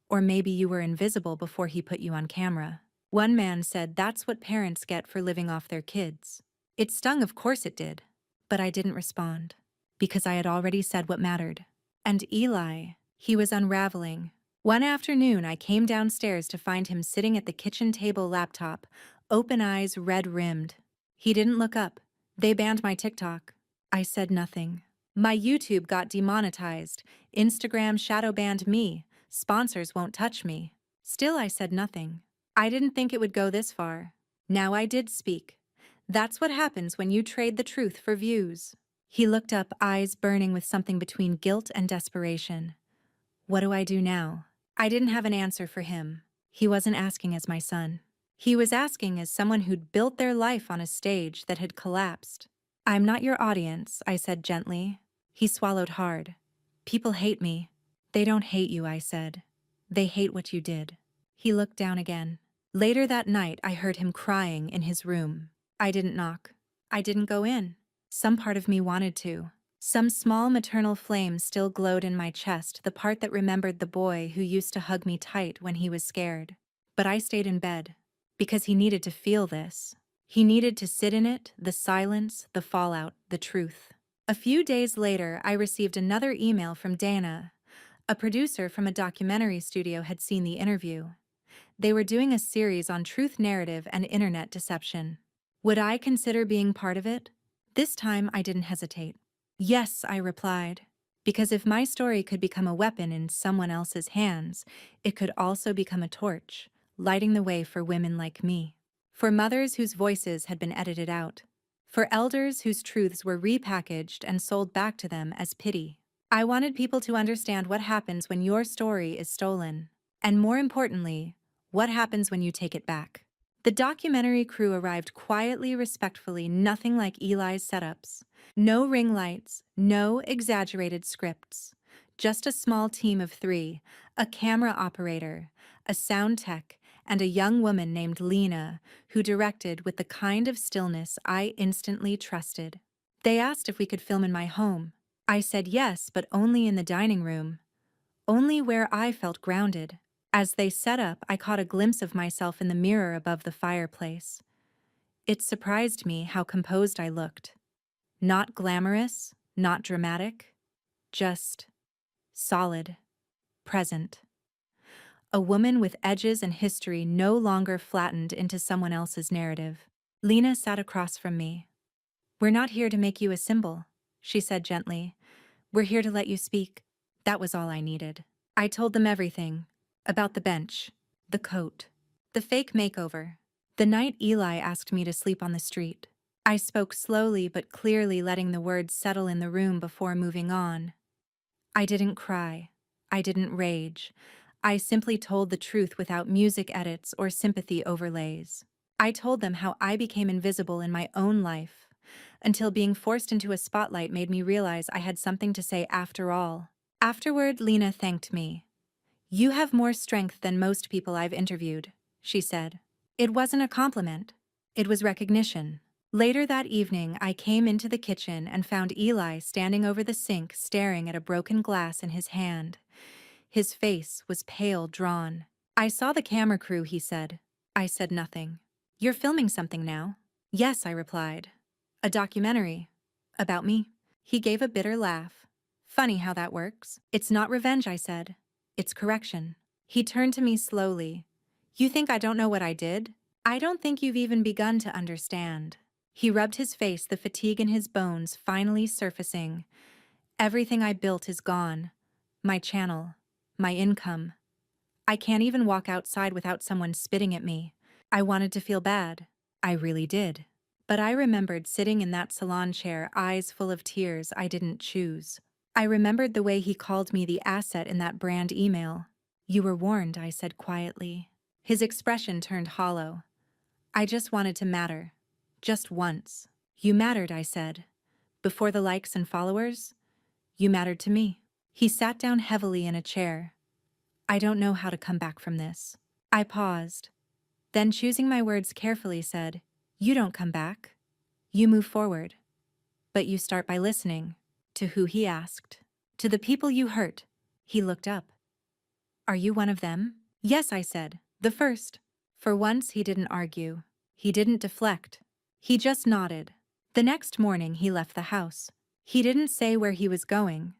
or maybe you were invisible before he put you on camera." One man said that's what parents get for living off their kids. It stung, of course it did. But I didn't respond, because I had already said what mattered. And Eli, he was unraveling. One afternoon, I came downstairs to find him sitting at the kitchen table, laptop, open eyes red-rimmed. He didn't look up. "They banned my TikTok." I said nothing. "My YouTube got demonetized. Instagram shadow banned me. Sponsors won't touch me." Still, I said nothing. I didn't think it would go this far. Now I did speak. That's what happens when you trade the truth for views. He looked up, eyes burning with something between guilt and desperation. "What do I do now?" I didn't have an answer for him. He wasn't asking as my son. He was asking as someone who'd built their life on a stage that had collapsed. "I'm not your audience," I said gently. He swallowed hard. "People hate me." "They don't hate you," I said. "They hate what you did." He looked down again. Later that night, I heard him crying in his room. I didn't knock. I didn't go in. Some part of me wanted to. Some small maternal flame still glowed in my chest, the part that remembered the boy who used to hug me tight when he was scared. But I stayed in bed. Because he needed to feel this. He needed to sit in it, the silence, the fallout, the truth. A few days later, I received another email from Dana. A producer from a documentary studio had seen the interview. They were doing a series on truth narrative and internet deception. Would I consider being part of it? This time I didn't hesitate. Yes, I replied. Because if my story could become a weapon in someone else's hands, it could also become a torch, lighting the way for women like me. For mothers whose voices had been edited out. For elders whose truths were repackaged and sold back to them as pity. I wanted people to understand what happens when your story is stolen. And more importantly, what happens when you take it back. The documentary crew arrived quietly, respectfully, nothing like Eli's setups. No ring lights, no exaggerated scripts. Just a small team of 3, a camera operator, a sound tech, and a young woman named Lena, who directed with the kind of stillness I instantly trusted. They asked if we could film in my home. I said yes, but only in the dining room. Only where I felt grounded. As they set up, I caught a glimpse of myself in the mirror above the fireplace. It surprised me how composed I looked. Not glamorous, not dramatic, just solid, present. A woman with edges and history no longer flattened into someone else's narrative. Lena sat across from me. "We're not here to make you a symbol," she said gently. "We're here to let you speak." That was all I needed. I told them everything. About the bench, the coat, the fake makeover, the night Eli asked me to sleep on the street. I spoke slowly but clearly, letting the words settle in the room before moving on. I didn't cry. I didn't rage. I simply told the truth without music edits or sympathy overlays. I told them how I became invisible in my own life, until being forced into a spotlight made me realize I had something to say after all. Afterward, Lena thanked me. "You have more strength than most people I've interviewed," she said. It wasn't a compliment. It was recognition. Later that evening, I came into the kitchen and found Eli standing over the sink, staring at a broken glass in his hand. His face was pale, drawn. "I saw the camera crew," he said. I said nothing. "You're filming something now?" "Yes," I replied. "A documentary. About me?" He gave a bitter laugh. "Funny how that works." "It's not revenge," I said. "It's correction." He turned to me slowly. "You think I don't know what I did? I don't think you've even begun to understand." He rubbed his face, the fatigue in his bones finally surfacing. "Everything I built is gone. My channel. My income. I can't even walk outside without someone spitting at me." I wanted to feel bad. I really did. But I remembered sitting in that salon chair, eyes full of tears I didn't choose. I remembered the way he called me the asset in that brand email. "You were warned," I said quietly. His expression turned hollow. "I just wanted to matter. Just once." "You mattered," I said. "Before the likes and followers? You mattered to me." He sat down heavily in a chair. "I don't know how to come back from this." I paused. Then, choosing my words carefully, said, "You don't come back. You move forward. But you start by listening." "To who?" he asked. "To the people you hurt." He looked up. "Are you one of them?" "Yes," I said. "The first." For once, he didn't argue. He didn't deflect. He just nodded. The next morning, he left the house. He didn't say where he was going.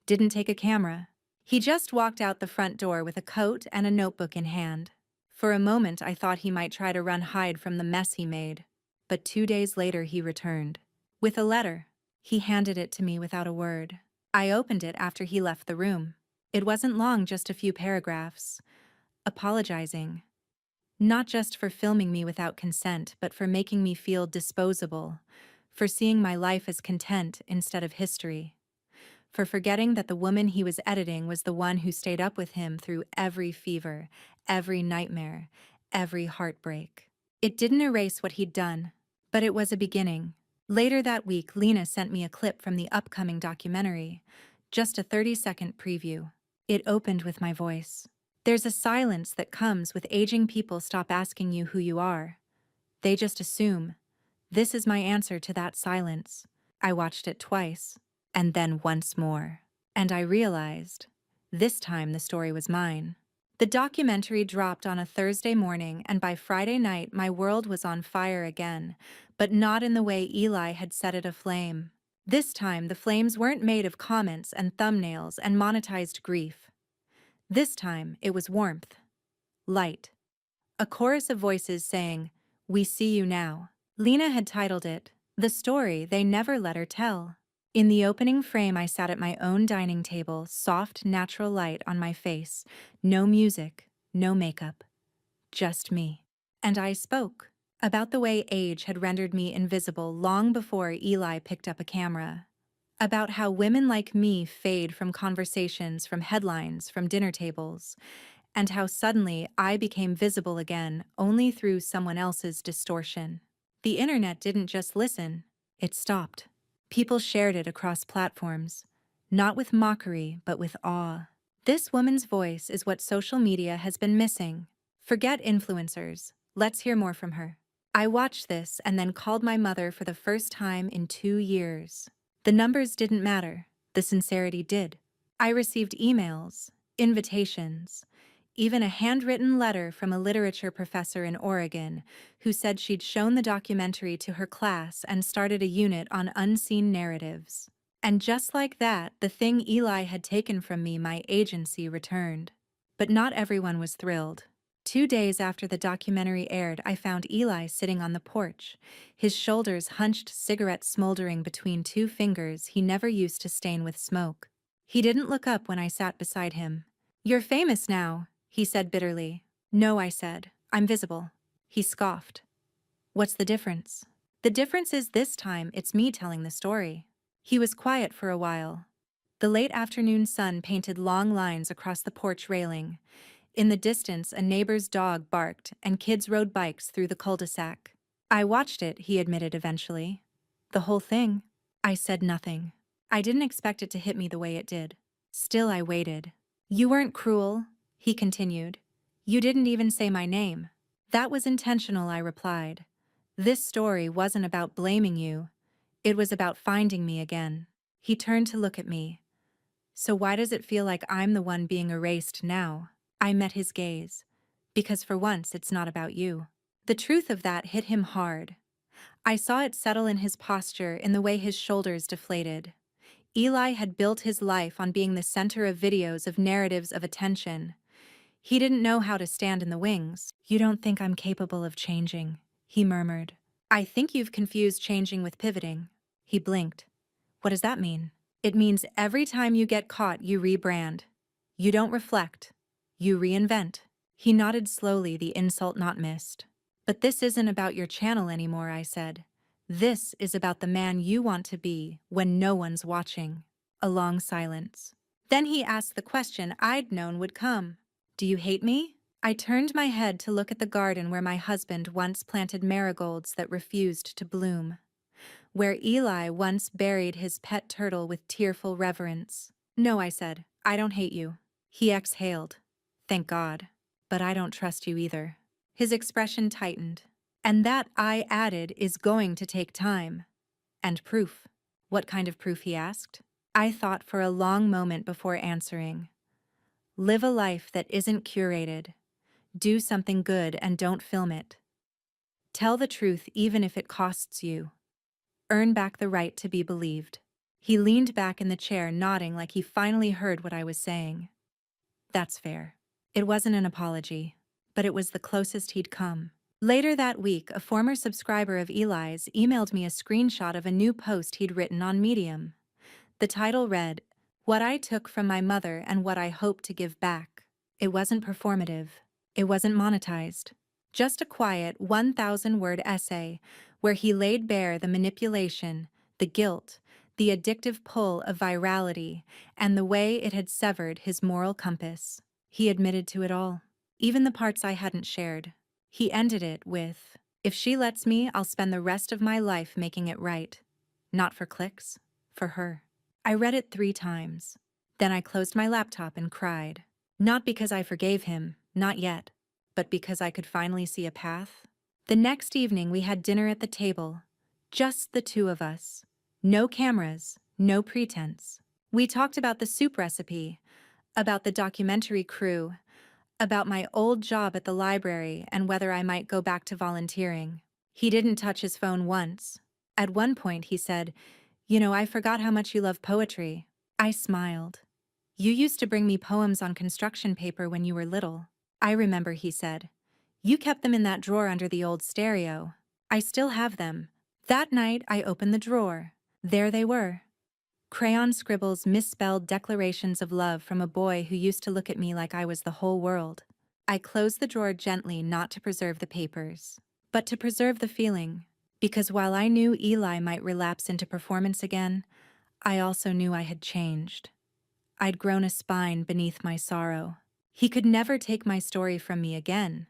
Didn't take a camera. He just walked out the front door with a coat and a notebook in hand. For a moment, I thought he might try to hide from the mess he made. But 2 days later, he returned. With a letter. He handed it to me without a word. I opened it after he left the room. It wasn't long, just a few paragraphs. Apologizing. Not just for filming me without consent, but for making me feel disposable. For seeing my life as content instead of history. For forgetting that the woman he was editing was the one who stayed up with him through every fever, every nightmare, every heartbreak. It didn't erase what he'd done, but it was a beginning. Later that week, Lena sent me a clip from the upcoming documentary, just a 30-second preview. It opened with my voice. There's a silence that comes with aging people stop asking you who you are. They just assume. This is my answer to that silence. I watched it twice, and then once more. And I realized, this time the story was mine. The documentary dropped on a Thursday morning, and by Friday night my world was on fire again, but not in the way Eli had set it aflame. This time the flames weren't made of comments and thumbnails and monetized grief. This time it was warmth. Light. A chorus of voices saying, "We see you now." Lena had titled it, "The Story They Never Let Her Tell." In the opening frame I sat at my own dining table, soft, natural light on my face, no music, no makeup, just me. And I spoke about the way age had rendered me invisible long before Eli picked up a camera. About how women like me fade from conversations, from headlines, from dinner tables, and how suddenly I became visible again only through someone else's distortion. The internet didn't just listen, it stopped. People shared it across platforms, not with mockery, but with awe. This woman's voice is what social media has been missing. Forget influencers, let's hear more from her. I watched this and then called my mother for the first time in 2 years. The numbers didn't matter, the sincerity did. I received emails, invitations, even a handwritten letter from a literature professor in Oregon who said she'd shown the documentary to her class and started a unit on unseen narratives. And just like that, the thing Eli had taken from me, my agency, returned. But not everyone was thrilled. 2 days after the documentary aired, I found Eli sitting on the porch, his shoulders hunched, cigarette smoldering between 2 fingers he never used to stain with smoke. He didn't look up when I sat beside him. "You're famous now," he said bitterly. "No," I said. "I'm visible." He scoffed. "What's the difference?" "The difference is this time it's me telling the story." He was quiet for a while. The late afternoon sun painted long lines across the porch railing. In the distance, a neighbor's dog barked and kids rode bikes through the cul-de-sac. "I watched it," he admitted eventually. "The whole thing?" I said nothing. I didn't expect it to hit me the way it did. Still I waited. "You weren't cruel," he continued. "You didn't even say my name." "That was intentional," I replied. "This story wasn't about blaming you. It was about finding me again." He turned to look at me. "So why does it feel like I'm the one being erased now?" I met his gaze. "Because for once it's not about you." The truth of that hit him hard. I saw it settle in his posture, in the way his shoulders deflated. Eli had built his life on being the center of videos, of narratives, of attention. He didn't know how to stand in the wings. "You don't think I'm capable of changing," he murmured. "I think you've confused changing with pivoting." He blinked. "What does that mean?" "It means every time you get caught, you rebrand. You don't reflect. You reinvent." He nodded slowly, the insult not missed. "But this isn't about your channel anymore," I said. "This is about the man you want to be when no one's watching." A long silence. Then he asked the question I'd known would come. "Do you hate me?" I turned my head to look at the garden where my husband once planted marigolds that refused to bloom, where Eli once buried his pet turtle with tearful reverence. "No," I said, "I don't hate you." He exhaled. "Thank God. But I don't trust you either." His expression tightened. "And that," I added, "is going to take time. And proof." "What kind of proof?" he asked. I thought for a long moment before answering. "Live a life that isn't curated. Do something good and don't film it. Tell the truth even if it costs you. Earn back the right to be believed." He leaned back in the chair, nodding like he finally heard what I was saying. "That's fair." It wasn't an apology, but it was the closest he'd come. Later that week, a former subscriber of Eli's emailed me a screenshot of a new post he'd written on Medium. The title read, "What I Took from My Mother and What I Hope to Give Back." It wasn't performative. It wasn't monetized. Just a quiet 1,000-word essay where he laid bare the manipulation, the guilt, the addictive pull of virality, and the way it had severed his moral compass. He admitted to it all, even the parts I hadn't shared. He ended it with, "If she lets me, I'll spend the rest of my life making it right. Not for clicks, for her." I read it 3 times. Then I closed my laptop and cried. Not because I forgave him, not yet, but because I could finally see a path. The next evening we had dinner at the table, just the two of us. No cameras, no pretense. We talked about the soup recipe, about the documentary crew, about my old job at the library and whether I might go back to volunteering. He didn't touch his phone once. At one point he said, I forgot how much you love poetry." I smiled. "You used to bring me poems on construction paper when you were little." "I remember," he said. "You kept them in that drawer under the old stereo." "I still have them." That night I opened the drawer. There they were. Crayon scribbles, misspelled declarations of love from a boy who used to look at me like I was the whole world. I closed the drawer gently, not to preserve the papers, but to preserve the feeling, because while I knew Eli might relapse into performance again, I also knew I had changed. I'd grown a spine beneath my sorrow. He could never take my story from me again.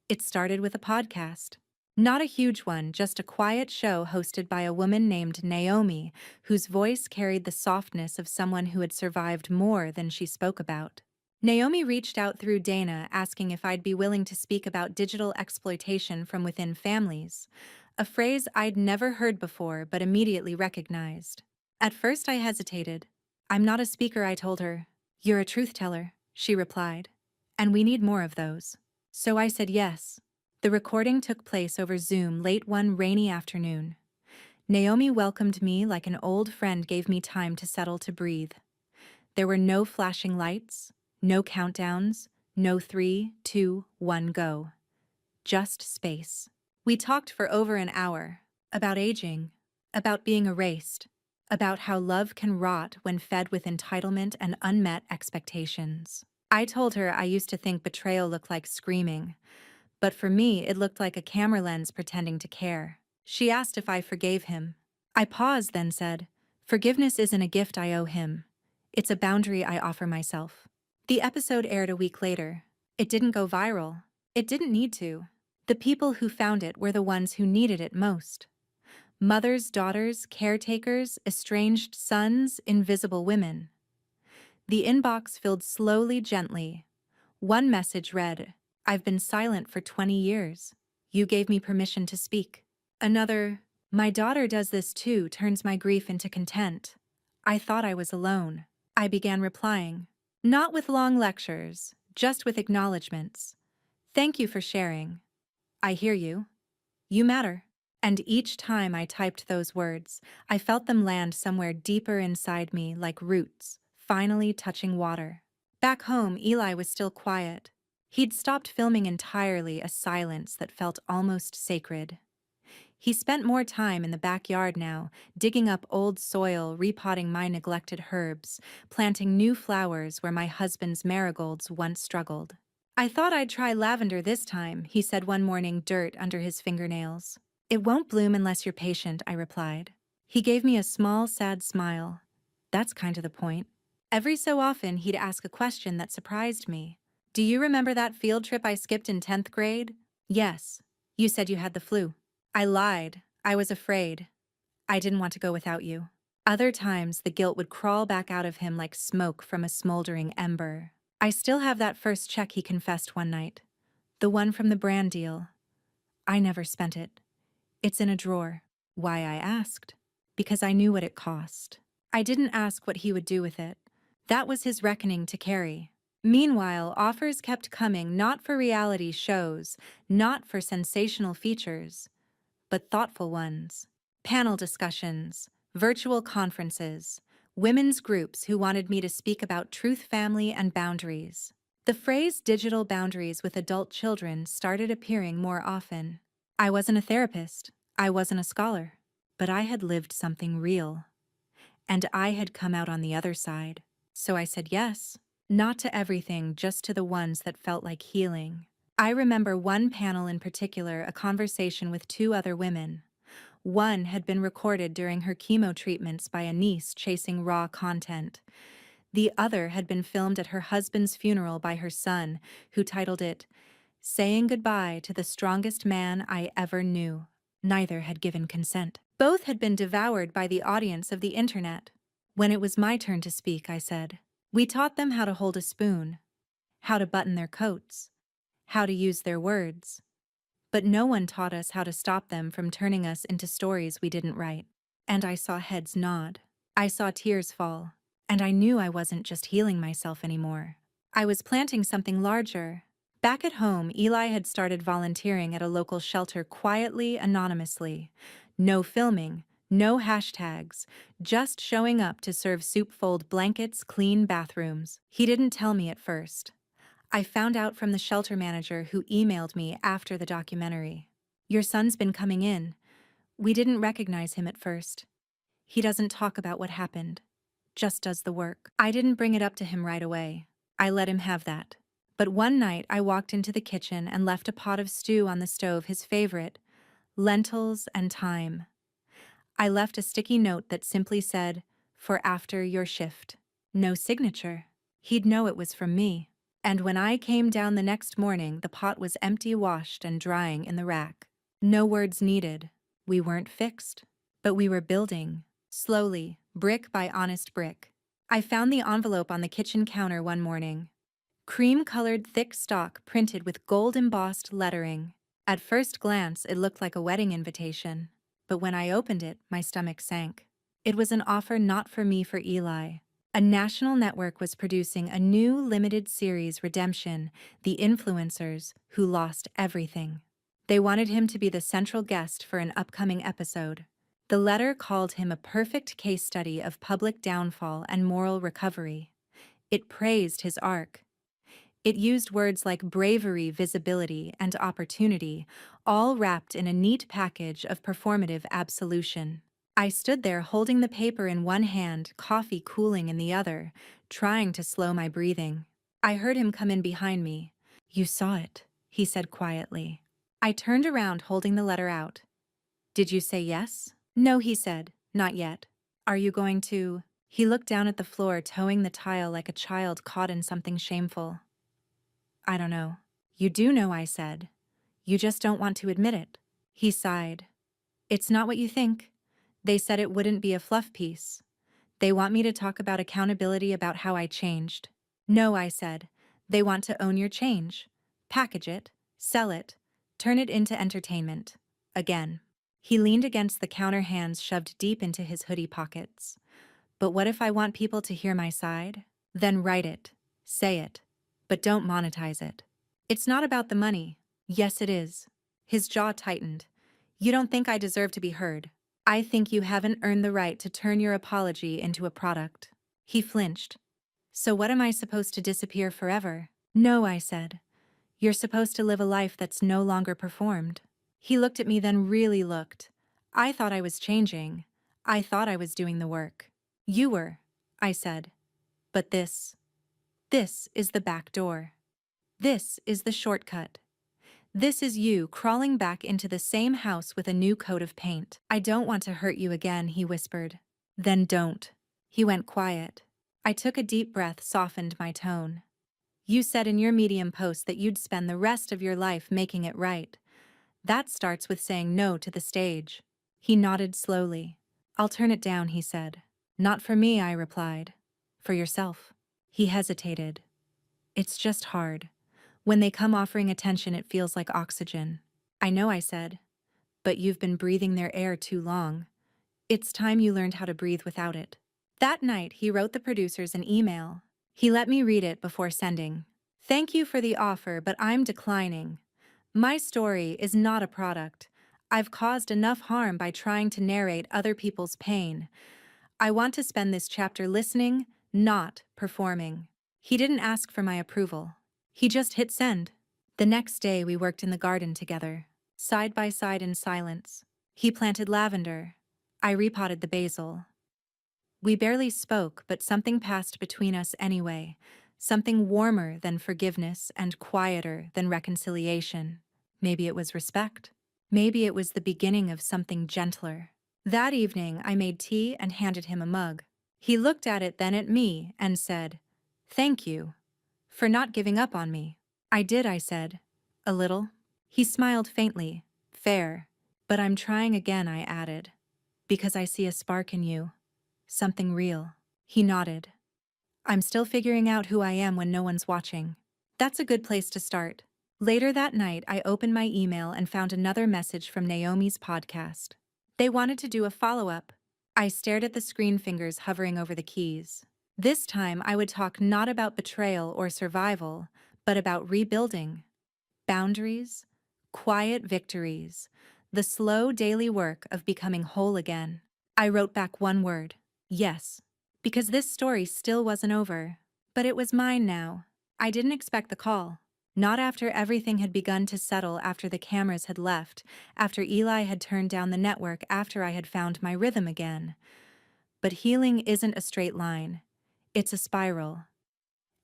It started with a podcast. Not a huge one, just a quiet show hosted by a woman named Naomi, whose voice carried the softness of someone who had survived more than she spoke about. Naomi reached out through Dana, asking if I'd be willing to speak about digital exploitation from within families, a phrase I'd never heard before but immediately recognized. At first I hesitated. "I'm not a speaker," I told her. "You're a truth teller," she replied. "And we need more of those." So I said yes. The recording took place over Zoom late one rainy afternoon. Naomi welcomed me like an old friend gave me time to settle, to breathe. There were no flashing lights, no countdowns, no 3, 2, 1, go. Just space. We talked for over an hour, about aging, about being erased, about how love can rot when fed with entitlement and unmet expectations. I told her I used to think betrayal looked like screaming, but for me it looked like a camera lens pretending to care. She asked if I forgave him. I paused, then said, "Forgiveness isn't a gift I owe him. It's a boundary I offer myself." The episode aired a week later. It didn't go viral. It didn't need to. The people who found it were the ones who needed it most. Mothers, daughters, caretakers, estranged sons, invisible women. The inbox filled slowly, gently. One message read, "I've been silent for 20 years. You gave me permission to speak." Another, "My daughter does this too, turns my grief into content. I thought I was alone." I began replying, not with long lectures, just with acknowledgments. "Thank you for sharing. I hear you. You matter." And each time I typed those words, I felt them land somewhere deeper inside me, like roots, finally touching water. Back home, Eli was still quiet. He'd stopped filming entirely, a silence that felt almost sacred. He spent more time in the backyard now, digging up old soil, repotting my neglected herbs, planting new flowers where my husband's marigolds once struggled. "I thought I'd try lavender this time," he said one morning, dirt under his fingernails. "It won't bloom unless you're patient," I replied. He gave me a small, sad smile. That's kind of the point. Every so often, he'd ask a question that surprised me. "Do you remember that field trip I skipped in 10th grade? "Yes. You said you had the flu." I lied. I was afraid. "I didn't want to go without you." Other times, the guilt would crawl back out of him like smoke from a smoldering ember. I still have that first check he confessed one night. The one from the brand deal. I never spent it. It's in a drawer. Why, I asked. Because I knew what it cost. I didn't ask what he would do with it. That was his reckoning to carry. Meanwhile, offers kept coming, not for reality shows, not for sensational features, but thoughtful ones. Panel discussions, virtual conferences, women's groups who wanted me to speak about truth, family, and boundaries. The phrase "digital boundaries with adult children" started appearing more often. I wasn't a therapist. I wasn't a scholar. But I had lived something real. And I had come out on the other side. So I said yes. Not to everything, just to the ones that felt like healing. I remember one panel in particular, a conversation with 2 other women. One had been recorded during her chemo treatments by a niece chasing raw content. The other had been filmed at her husband's funeral by her son, who titled it, saying goodbye to the strongest man I ever knew. Neither had given consent. Both had been devoured by the audience of the internet. When it was my turn to speak, I said, "We taught them how to hold a spoon, how to button their coats, how to use their words. But no one taught us how to stop them from turning us into stories we didn't write." And I saw heads nod. I saw tears fall. And I knew I wasn't just healing myself anymore. I was planting something larger. Back at home, Eli had started volunteering at a local shelter quietly, anonymously. No filming, no hashtags, just showing up to serve soup-fold blankets, clean bathrooms. He didn't tell me at first. I found out from the shelter manager who emailed me after the documentary. "Your son's been coming in. We didn't recognize him at first. He doesn't talk about what happened, just does the work." I didn't bring it up to him right away. I let him have that. But one night I walked into the kitchen and left a pot of stew on the stove, his favorite, lentils and thyme. I left a sticky note that simply said, "For after your shift." No signature. He'd know it was from me. And when I came down the next morning, the pot was empty, washed and drying in the rack. No words needed. We weren't fixed. But we were building, slowly, brick by honest brick. I found the envelope on the kitchen counter one morning. Cream-colored thick stock printed with gold-embossed lettering. At first glance, it looked like a wedding invitation. But when I opened it, my stomach sank. It was an offer not for me, for Eli. A national network was producing a new limited series, Redemption, The Influencers Who Lost Everything. They wanted him to be the central guest for an upcoming episode. The letter called him a perfect case study of public downfall and moral recovery. It praised his arc. It used words like bravery, visibility, and opportunity, all wrapped in a neat package of performative absolution. I stood there holding the paper in one hand, coffee cooling in the other, trying to slow my breathing. I heard him come in behind me. "You saw it," he said quietly. I turned around, holding the letter out. "Did you say yes?" "No," he said, "not yet." "Are you going to?" He looked down at the floor, toeing the tile like a child caught in something shameful. "I don't know." "You do know," I said. "You just don't want to admit it." He sighed. "It's not what you think. They said it wouldn't be a fluff piece. They want me to talk about accountability, about how I changed." "No," I said. "They want to own your change. Package it, sell it, turn it into entertainment. Again." He leaned against the counter, hands shoved deep into his hoodie pockets. "But what if I want people to hear my side? Then write it, say it, but don't monetize it." "It's not about the money." "Yes, it is." His jaw tightened. "You don't think I deserve to be heard. I think you haven't earned the right to turn your apology into a product." He flinched. "So what, am I supposed to disappear forever?" "No," I said. "You're supposed to live a life that's no longer performed." He looked at me, then really looked. I thought I was changing. I thought I was doing the work. "You were," I said. "But this is the back door. This is the shortcut. This is you crawling back into the same house with a new coat of paint." "I don't want to hurt you again," he whispered. "Then don't." He went quiet. I took a deep breath, softened my tone. "You said in your Medium post that you'd spend the rest of your life making it right. That starts with saying no to the stage." He nodded slowly. "I'll turn it down," he said. "Not for me," I replied. "For yourself." He hesitated. "It's just hard. When they come offering attention, it feels like oxygen." "I know," I said. "But you've been breathing their air too long. It's time you learned how to breathe without it." That night, he wrote the producers an email. He let me read it before sending. "Thank you for the offer, but I'm declining. My story is not a product. I've caused enough harm by trying to narrate other people's pain. I want to spend this chapter listening, not performing." He didn't ask for my approval. He just hit send. The next day, we worked in the garden together, side by side in silence. He planted lavender. I repotted the basil. We barely spoke, but something passed between us anyway. Something warmer than forgiveness and quieter than reconciliation. Maybe it was respect. Maybe it was the beginning of something gentler. That evening, I made tea and handed him a mug. He looked at it, then at me, and said, "Thank you for not giving up on me." "I did," I said. A little. He smiled faintly. Fair. But I'm trying again, I added. Because I see a spark in you. Something real. He nodded. I'm still figuring out who I am when no one's watching. That's a good place to start. Later that night, I opened my email and found another message from Naomi's podcast. They wanted to do a follow-up. I stared at the screen fingers hovering over the keys. This time, I would talk not about betrayal or survival, but about rebuilding. Boundaries, quiet victories, the slow daily work of becoming whole again. I wrote back one word, yes, because this story still wasn't over. But it was mine now. I didn't expect the call. Not after everything had begun to settle, after the cameras had left, after Eli had turned down the network, after I had found my rhythm again. But healing isn't a straight line. It's a spiral.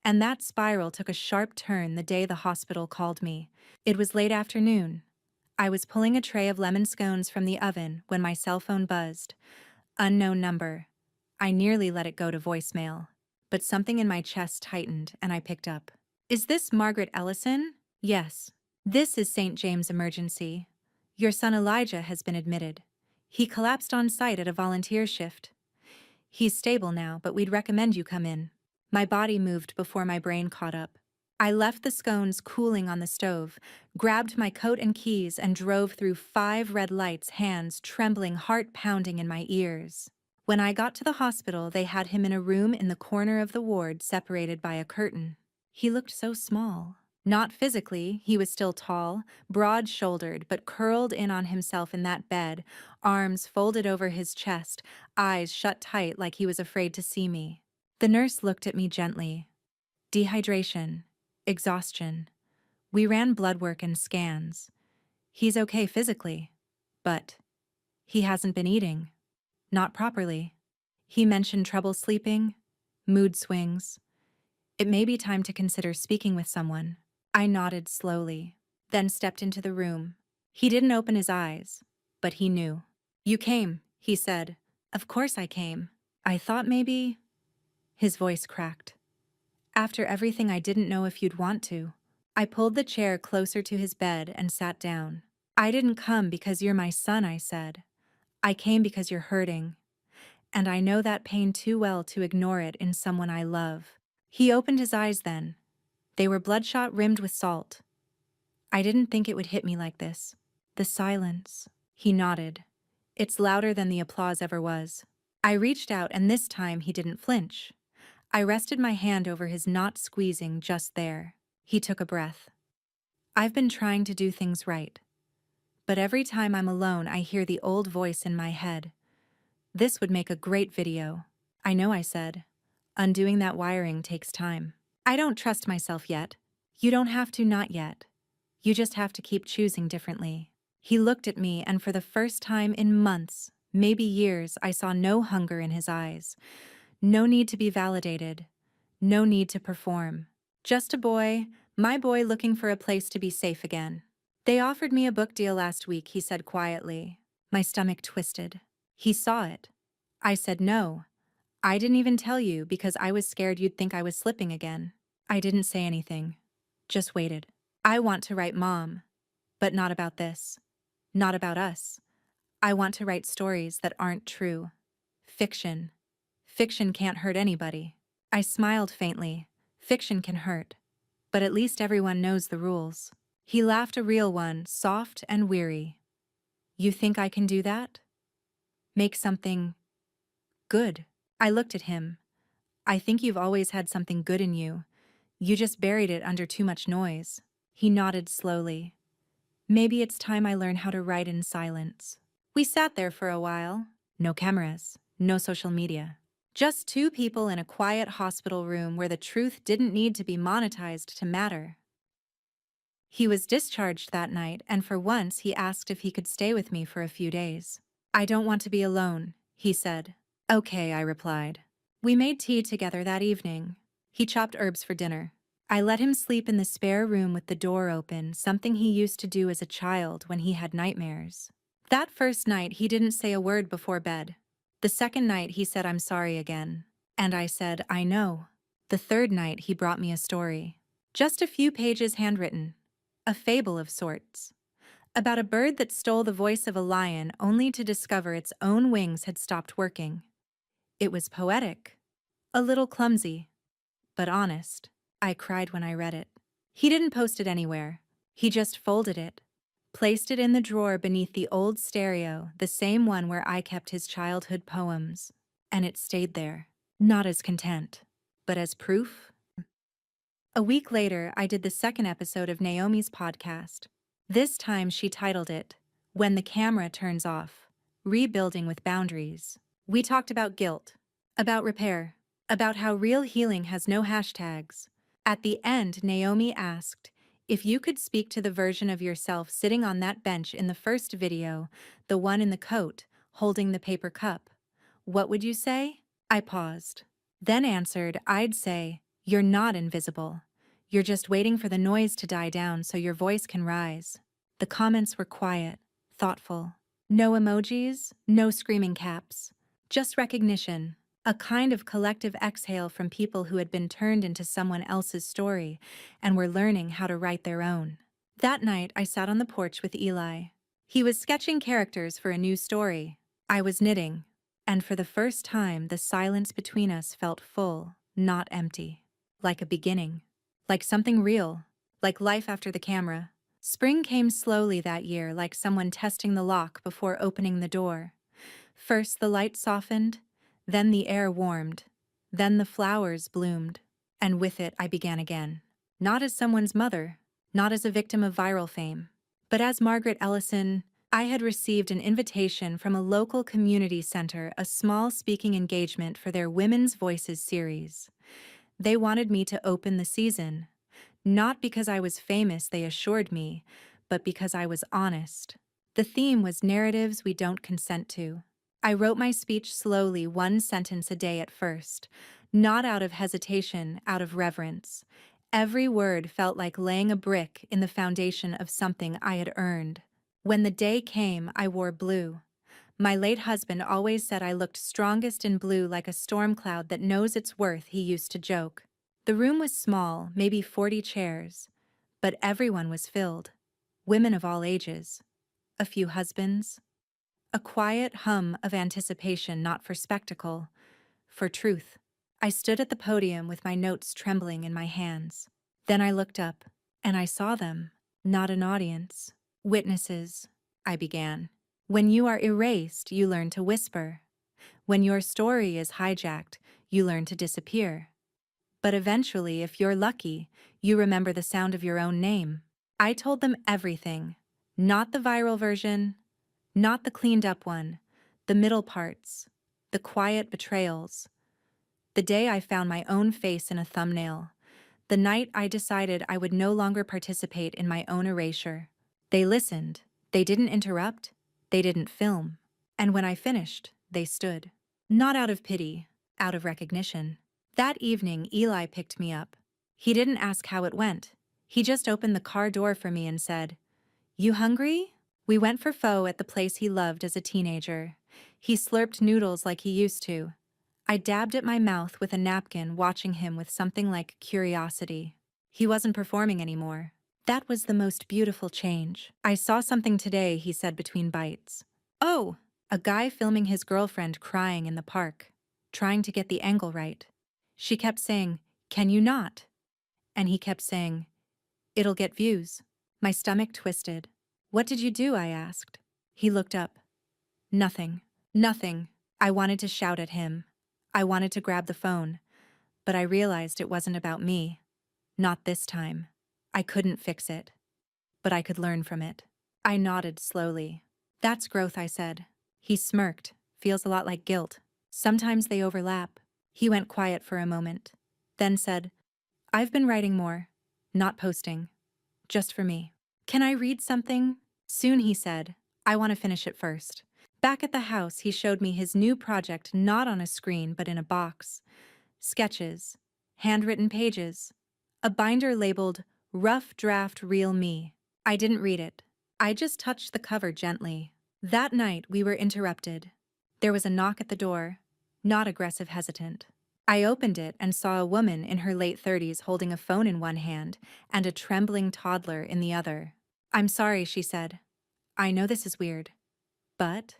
And that spiral took a sharp turn the day the hospital called me. It was late afternoon. I was pulling a tray of lemon scones from the oven when my cell phone buzzed. Unknown number. I nearly let it go to voicemail. But something in my chest tightened and I picked up. Is this Margaret Ellison? Yes. This is St. James Emergency. Your son Elijah has been admitted. He collapsed on site at a volunteer shift. He's stable now, but we'd recommend you come in. My body moved before my brain caught up. I left the scones cooling on the stove, grabbed my coat and keys, and drove through 5 red lights, hands trembling, heart pounding in my ears. When I got to the hospital, they had him in a room in the corner of the ward, separated by a curtain. He looked so small. Not physically, he was still tall, broad-shouldered, but curled in on himself in that bed, arms folded over his chest, eyes shut tight like he was afraid to see me. The nurse looked at me gently. Dehydration. Exhaustion. We ran blood work and scans. He's okay physically, but he hasn't been eating. Not properly. He mentioned trouble sleeping, mood swings. It may be time to consider speaking with someone. I nodded slowly, then stepped into the room. He didn't open his eyes, but he knew. You came, he said. Of course I came. I thought maybe... His voice cracked. After everything, I didn't know if you'd want to. I pulled the chair closer to his bed and sat down. I didn't come because you're my son, I said. I came because you're hurting. And I know that pain too well to ignore it in someone I love. He opened his eyes then. They were bloodshot, rimmed with salt. I didn't think it would hit me like this. The silence. He nodded. It's louder than the applause ever was. I reached out, and this time he didn't flinch. I rested my hand over his, not squeezing, just there. He took a breath. I've been trying to do things right. But every time I'm alone, I hear the old voice in my head. This would make a great video. I know, I said. Undoing that wiring takes time. I don't trust myself yet. You don't have to, not yet. You just have to keep choosing differently. He looked at me, and for the first time in months, maybe years, I saw no hunger in his eyes. No need to be validated. No need to perform. Just a boy, my boy, looking for a place to be safe again. They offered me a book deal last week, he said quietly. My stomach twisted. He saw it. I said no. I didn't even tell you because I was scared you'd think I was slipping again. I didn't say anything. Just waited. I want to write, Mom. But not about this. Not about us. I want to write stories that aren't true. Fiction. Fiction can't hurt anybody. I smiled faintly. Fiction can hurt. But at least everyone knows the rules. He laughed, a real one, soft and weary. You think I can do that? Make something good? I looked at him. I think you've always had something good in you. You just buried it under too much noise. He nodded slowly. Maybe it's time I learn how to write in silence. We sat there for a while. No cameras, no social media. Just 2 people in a quiet hospital room where the truth didn't need to be monetized to matter. He was discharged that night, and for once he asked if he could stay with me for a few days. I don't want to be alone, he said. Okay, I replied. We made tea together that evening. He chopped herbs for dinner. I let him sleep in the spare room with the door open, something he used to do as a child when he had nightmares. That first night, he didn't say a word before bed. The second night, he said, I'm sorry again. And I said, I know. The third night, he brought me a story. Just a few pages handwritten. a fable of sorts, about a bird that stole the voice of a lion only to discover its own wings had stopped working. It was poetic, a little clumsy, but honest. I cried when I read it. He didn't post it anywhere. He just folded it, placed it in the drawer beneath the old stereo, the same one where I kept his childhood poems. And it stayed there, not as content, but as proof. A week later, I did the second episode of Naomi's podcast. This time she titled it, When the Camera Turns Off, Rebuilding with Boundaries. We talked about guilt, about repair, about how real healing has no hashtags. At the end, Naomi asked, if you could speak to the version of yourself sitting on that bench in the first video, the one in the coat, holding the paper cup, what would you say? I paused, then answered, I'd say, you're not invisible. You're just waiting for the noise to die down so your voice can rise. The comments were quiet, thoughtful. No emojis, no screaming caps. Just recognition, a kind of collective exhale from people who had been turned into someone else's story and were learning how to write their own. That night, I sat on the porch with Eli. He was sketching characters for a new story. I was knitting, and for the first time, the silence between us felt full, not empty. Like a beginning. Like something real. Like life after the camera. Spring came slowly that year, like someone testing the lock before opening the door. First the light softened, then the air warmed, then the flowers bloomed, and with it I began again. Not as someone's mother, not as a victim of viral fame, but as Margaret Ellison. I had received an invitation from a local community center, a small speaking engagement for their Women's Voices series. They wanted me to open the season, not because I was famous, they assured me, but because I was honest. The theme was narratives we don't consent to. I wrote my speech slowly, one sentence a day at first, not out of hesitation, out of reverence. Every word felt like laying a brick in the foundation of something I had earned. When the day came, I wore blue. My late husband always said I looked strongest in blue, like a storm cloud that knows its worth, he used to joke. The room was small, maybe 40 chairs, but everyone was filled. Women of all ages. A few husbands. A quiet hum of anticipation, not for spectacle, for truth. I stood at the podium with my notes trembling in my hands. Then I looked up, and I saw them, not an audience. Witnesses, I began. When you are erased, you learn to whisper. When your story is hijacked, you learn to disappear. But eventually, if you're lucky, you remember the sound of your own name. I told them everything. Not the viral version, not the cleaned up one, the middle parts, the quiet betrayals. The day I found my own face in a thumbnail. The night I decided I would no longer participate in my own erasure. They listened. They didn't interrupt. They didn't film. And when I finished, they stood. Not out of pity, out of recognition. That evening, Eli picked me up. He didn't ask how it went. He just opened the car door for me and said, "You hungry?" We went for pho at the place he loved as a teenager. He slurped noodles like he used to. I dabbed at my mouth with a napkin, watching him with something like curiosity. He wasn't performing anymore. That was the most beautiful change. "I saw something today," he said between bites. "Oh!" A guy filming his girlfriend crying in the park, trying to get the angle right. She kept saying, "Can you not?" And he kept saying, "It'll get views." My stomach twisted. "What did you do?" I asked. He looked up. "Nothing. Nothing." I wanted to shout at him. I wanted to grab the phone. But I realized it wasn't about me. Not this time. I couldn't fix it. But I could learn from it. I nodded slowly. "That's growth," I said. He smirked. "Feels a lot like guilt. Sometimes they overlap." He went quiet for a moment, then said, "I've been writing more. Not posting. Just for me." "Can I read something?" "Soon," he said. "I want to finish it first." Back at the house, he showed me his new project, not on a screen but in a box. Sketches. Handwritten pages. A binder labeled, "Rough Draft Real Me." I didn't read it. I just touched the cover gently. That night, we were interrupted. There was a knock at the door, not aggressive, hesitant. I opened it and saw a woman in her late 30s holding a phone in one hand and a trembling toddler in the other. "I'm sorry," she said. "I know this is weird, but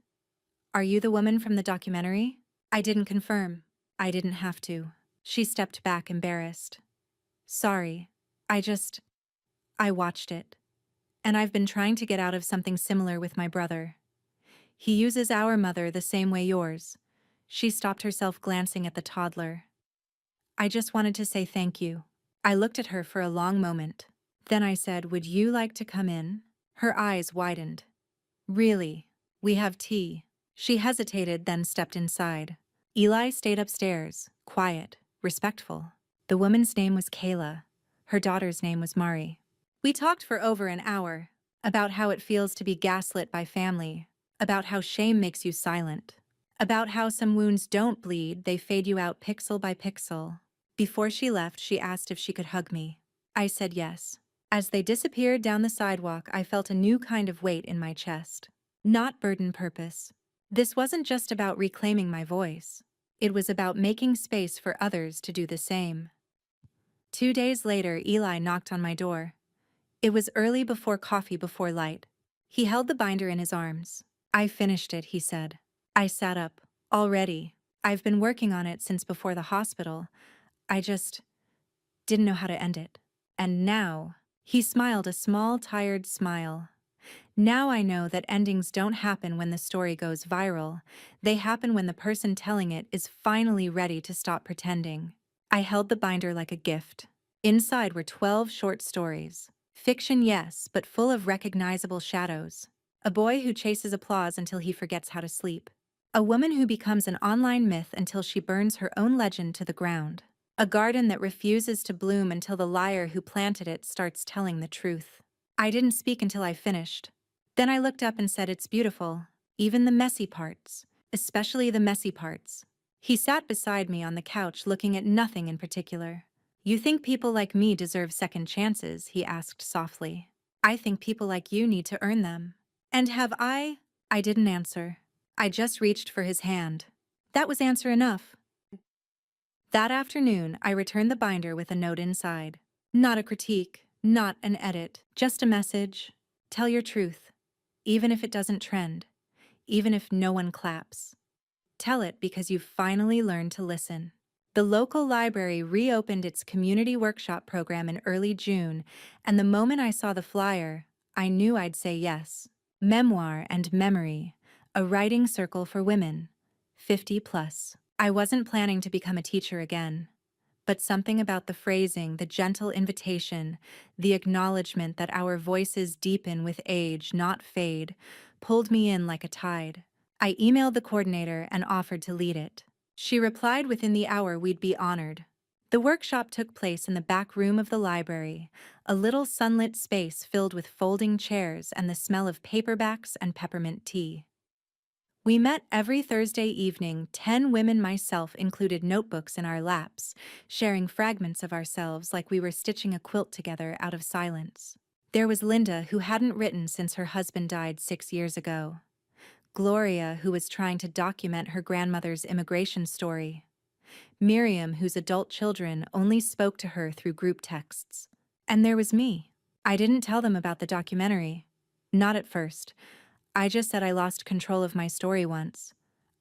are you the woman from the documentary?" I didn't confirm. I didn't have to. She stepped back, embarrassed. "Sorry. I just. I watched it. And I've been trying to get out of something similar with my brother. He uses our mother the same way yours." She stopped herself, glancing at the toddler. "I just wanted to say thank you." I looked at her for a long moment. Then I said, "Would you like to come in?" Her eyes widened. "Really? We have tea." She hesitated, then stepped inside. Eli stayed upstairs, quiet, respectful. The woman's name was Kayla. Her daughter's name was Mari. We talked for over an hour, about how it feels to be gaslit by family, about how shame makes you silent, about how some wounds don't bleed, they fade you out pixel by pixel. Before she left, she asked if she could hug me. I said yes. As they disappeared down the sidewalk, I felt a new kind of weight in my chest. Not burden, purpose. This wasn't just about reclaiming my voice. It was about making space for others to do the same. 2 days later, Eli knocked on my door. It was early, before coffee, before light. He held the binder in his arms. "I finished it," he said. I sat up. "Already? I've been working on it since before the hospital. I just didn't know how to end it. And now," he smiled, a small, tired smile. "Now I know that endings don't happen when the story goes viral. They happen when the person telling it is finally ready to stop pretending." I held the binder like a gift. Inside were 12 short stories. Fiction, yes, but full of recognizable shadows. A boy who chases applause until he forgets how to sleep. A woman who becomes an online myth until she burns her own legend to the ground. A garden that refuses to bloom until the liar who planted it starts telling the truth. I didn't speak until I finished. Then I looked up and said, "It's beautiful. Even the messy parts. Especially the messy parts." He sat beside me on the couch, looking at nothing in particular. "You think people like me deserve second chances?" he asked softly. "I think people like you need to earn them." "And have I?" I didn't answer. I just reached for his hand. That was answer enough. That afternoon, I returned the binder with a note inside. Not a critique, not an edit, just a message. Tell your truth, even if it doesn't trend, even if no one claps. Tell it because you've finally learned to listen. The local library reopened its community workshop program in early June, and the moment I saw the flyer, I knew I'd say yes. Memoir and Memory, a writing circle for women, 50 plus. I wasn't planning to become a teacher again, but something about the phrasing, the gentle invitation, the acknowledgement that our voices deepen with age, not fade, pulled me in like a tide. I emailed the coordinator and offered to lead it. She replied within the hour we'd be honored. The workshop took place in the back room of the library, a little sunlit space filled with folding chairs and the smell of paperbacks and peppermint tea. We met every Thursday evening, 10 women, myself included, notebooks in our laps, sharing fragments of ourselves like we were stitching a quilt together out of silence. There was Linda, who hadn't written since her husband died 6 years ago. Gloria, who was trying to document her grandmother's immigration story. Miriam, whose adult children only spoke to her through group texts. And there was me. I didn't tell them about the documentary. Not at first. I just said I lost control of my story once.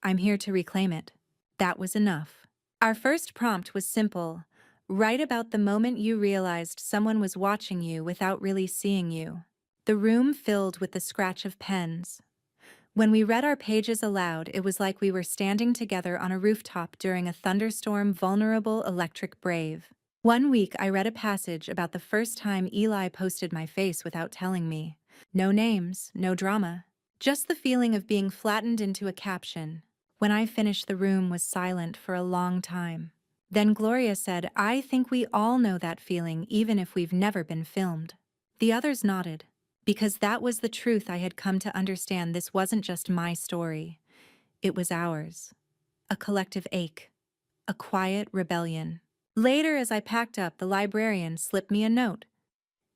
I'm here to reclaim it. That was enough. Our first prompt was simple. Write about the moment you realized someone was watching you without really seeing you. The room filled with the scratch of pens. When we read our pages aloud, it was like we were standing together on a rooftop during a thunderstorm, vulnerable, electric, brave. One week, I read a passage about the first time Eli posted my face without telling me. No names, no drama. Just the feeling of being flattened into a caption. When I finished, the room was silent for a long time. Then Gloria said, "I think we all know that feeling, even if we've never been filmed." The others nodded, because that was the truth I had come to understand. This wasn't just my story. It was ours. A collective ache. A quiet rebellion. Later, as I packed up, the librarian slipped me a note.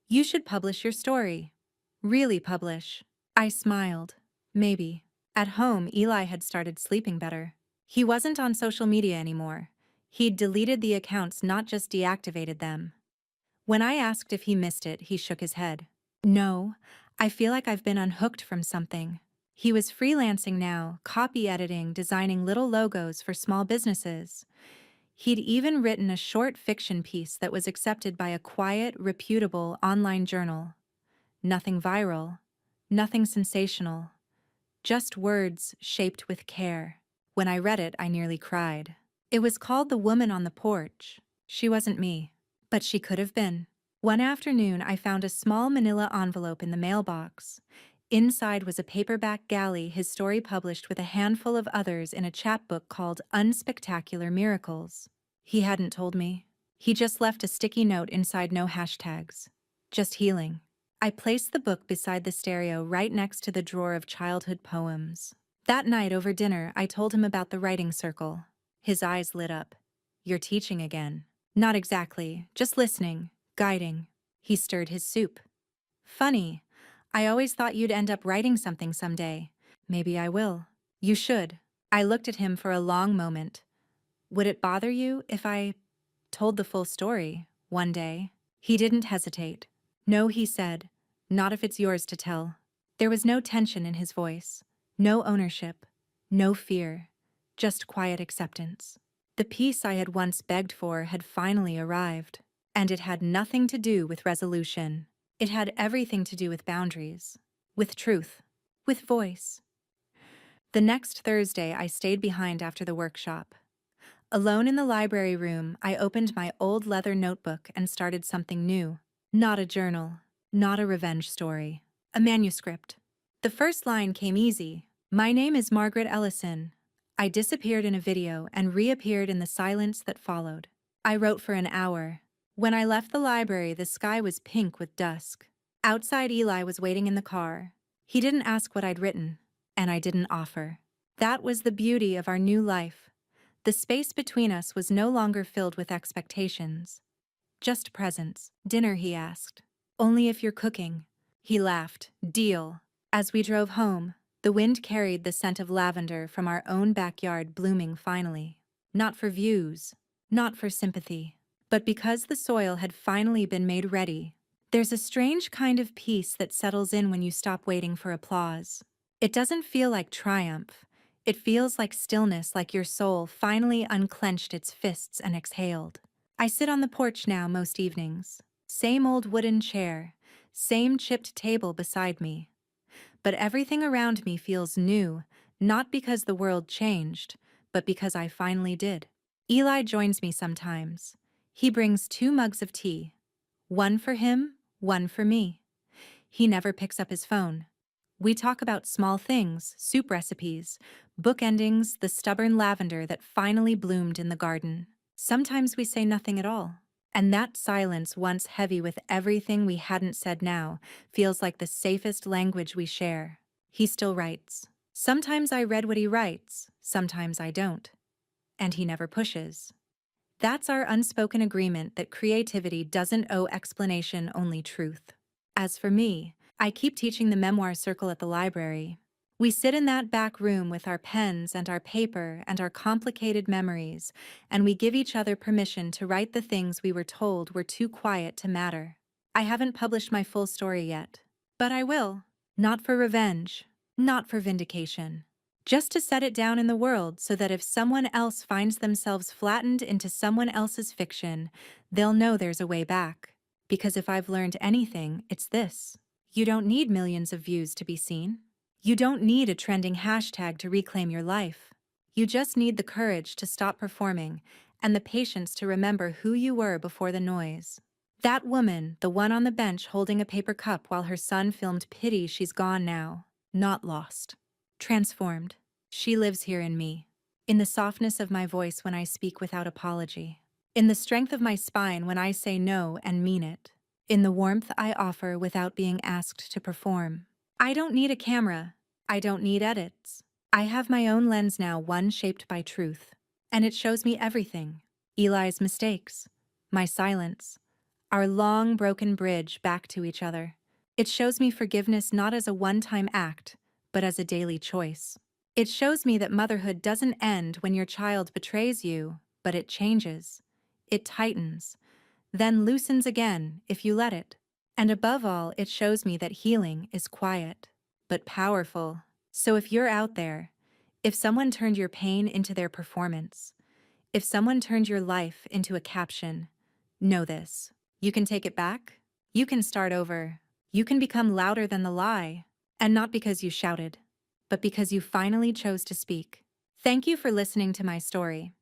"You should publish your story. Really publish." I smiled. Maybe. At home, Eli had started sleeping better. He wasn't on social media anymore. He'd deleted the accounts, not just deactivated them. When I asked if he missed it, he shook his head. No, I feel like I've been unhooked from something. He was freelancing now, copy editing, designing little logos for small businesses. He'd even written a short fiction piece that was accepted by a quiet, reputable online journal. Nothing viral, nothing sensational, just words shaped with care. When I read it, I nearly cried. It was called The Woman on the Porch. She wasn't me, but she could have been. One afternoon, I found a small manila envelope in the mailbox. Inside was a paperback galley, his story published with a handful of others in a chapbook called Unspectacular Miracles. He hadn't told me. He just left a sticky note inside, no hashtags. Just healing. I placed the book beside the stereo right next to the drawer of childhood poems. That night over dinner, I told him about the writing circle. His eyes lit up. You're teaching again. Not exactly, just listening, guiding. He stirred his soup. Funny. I always thought you'd end up writing something someday. Maybe I will. You should. I looked at him for a long moment. Would it bother you if I told the full story one day? He didn't hesitate. No, he said. Not if it's yours to tell. There was no tension in his voice. No ownership. No fear. Just quiet acceptance. The peace I had once begged for had finally arrived. And it had nothing to do with resolution. It had everything to do with boundaries. With truth. With voice. The next Thursday, I stayed behind after the workshop. Alone in the library room, I opened my old leather notebook and started something new. Not a journal. Not a revenge story. A manuscript. The first line came easy. My name is Margaret Ellison. I disappeared in a video and reappeared in the silence that followed. I wrote for an hour. When I left the library, the sky was pink with dusk. Outside, Eli was waiting in the car. He didn't ask what I'd written, and I didn't offer. That was the beauty of our new life. The space between us was no longer filled with expectations. Just presence. Dinner, he asked. Only if you're cooking. He laughed. Deal. As we drove home, the wind carried the scent of lavender from our own backyard, blooming finally. Not for views, not for sympathy, but because the soil had finally been made ready. There's a strange kind of peace that settles in when you stop waiting for applause. It doesn't feel like triumph. It feels like stillness, like your soul finally unclenched its fists and exhaled. I sit on the porch now most evenings. Same old wooden chair, same chipped table beside me. But everything around me feels new, not because the world changed, but because I finally did. Eli joins me sometimes. He brings 2 mugs of tea. One for him, one for me. He never picks up his phone. We talk about small things, soup recipes, book endings, the stubborn lavender that finally bloomed in the garden. Sometimes we say nothing at all. And that silence, once heavy with everything we hadn't said now, feels like the safest language we share. He still writes. Sometimes I read what he writes, sometimes I don't. And he never pushes. That's our unspoken agreement that creativity doesn't owe explanation, only truth. As for me, I keep teaching the memoir circle at the library. We sit in that back room with our pens and our paper and our complicated memories, and we give each other permission to write the things we were told were too quiet to matter. I haven't published my full story yet, but I will. Not for revenge, not for vindication. Just to set it down in the world so that if someone else finds themselves flattened into someone else's fiction, they'll know there's a way back. Because if I've learned anything, it's this. You don't need millions of views to be seen. You don't need a trending hashtag to reclaim your life. You just need the courage to stop performing and the patience to remember who you were before the noise. That woman, the one on the bench holding a paper cup while her son filmed pity, she's gone now. Not lost. Transformed. She lives here in me. In the softness of my voice when I speak without apology. In the strength of my spine when I say no and mean it. In the warmth I offer without being asked to perform. I don't need a camera. I don't need edits. I have my own lens now, one shaped by truth. And it shows me everything. Eli's mistakes. My silence. Our long, broken bridge back to each other. It shows me forgiveness not as a one-time act, but as a daily choice. It shows me that motherhood doesn't end when your child betrays you, but it changes. It tightens, then loosens again if you let it. And above all, it shows me that healing is quiet, but powerful. So if you're out there, if someone turned your pain into their performance, if someone turned your life into a caption, know this. You can take it back. You can start over. You can become louder than the lie. And not because you shouted, but because you finally chose to speak. Thank you for listening to my story.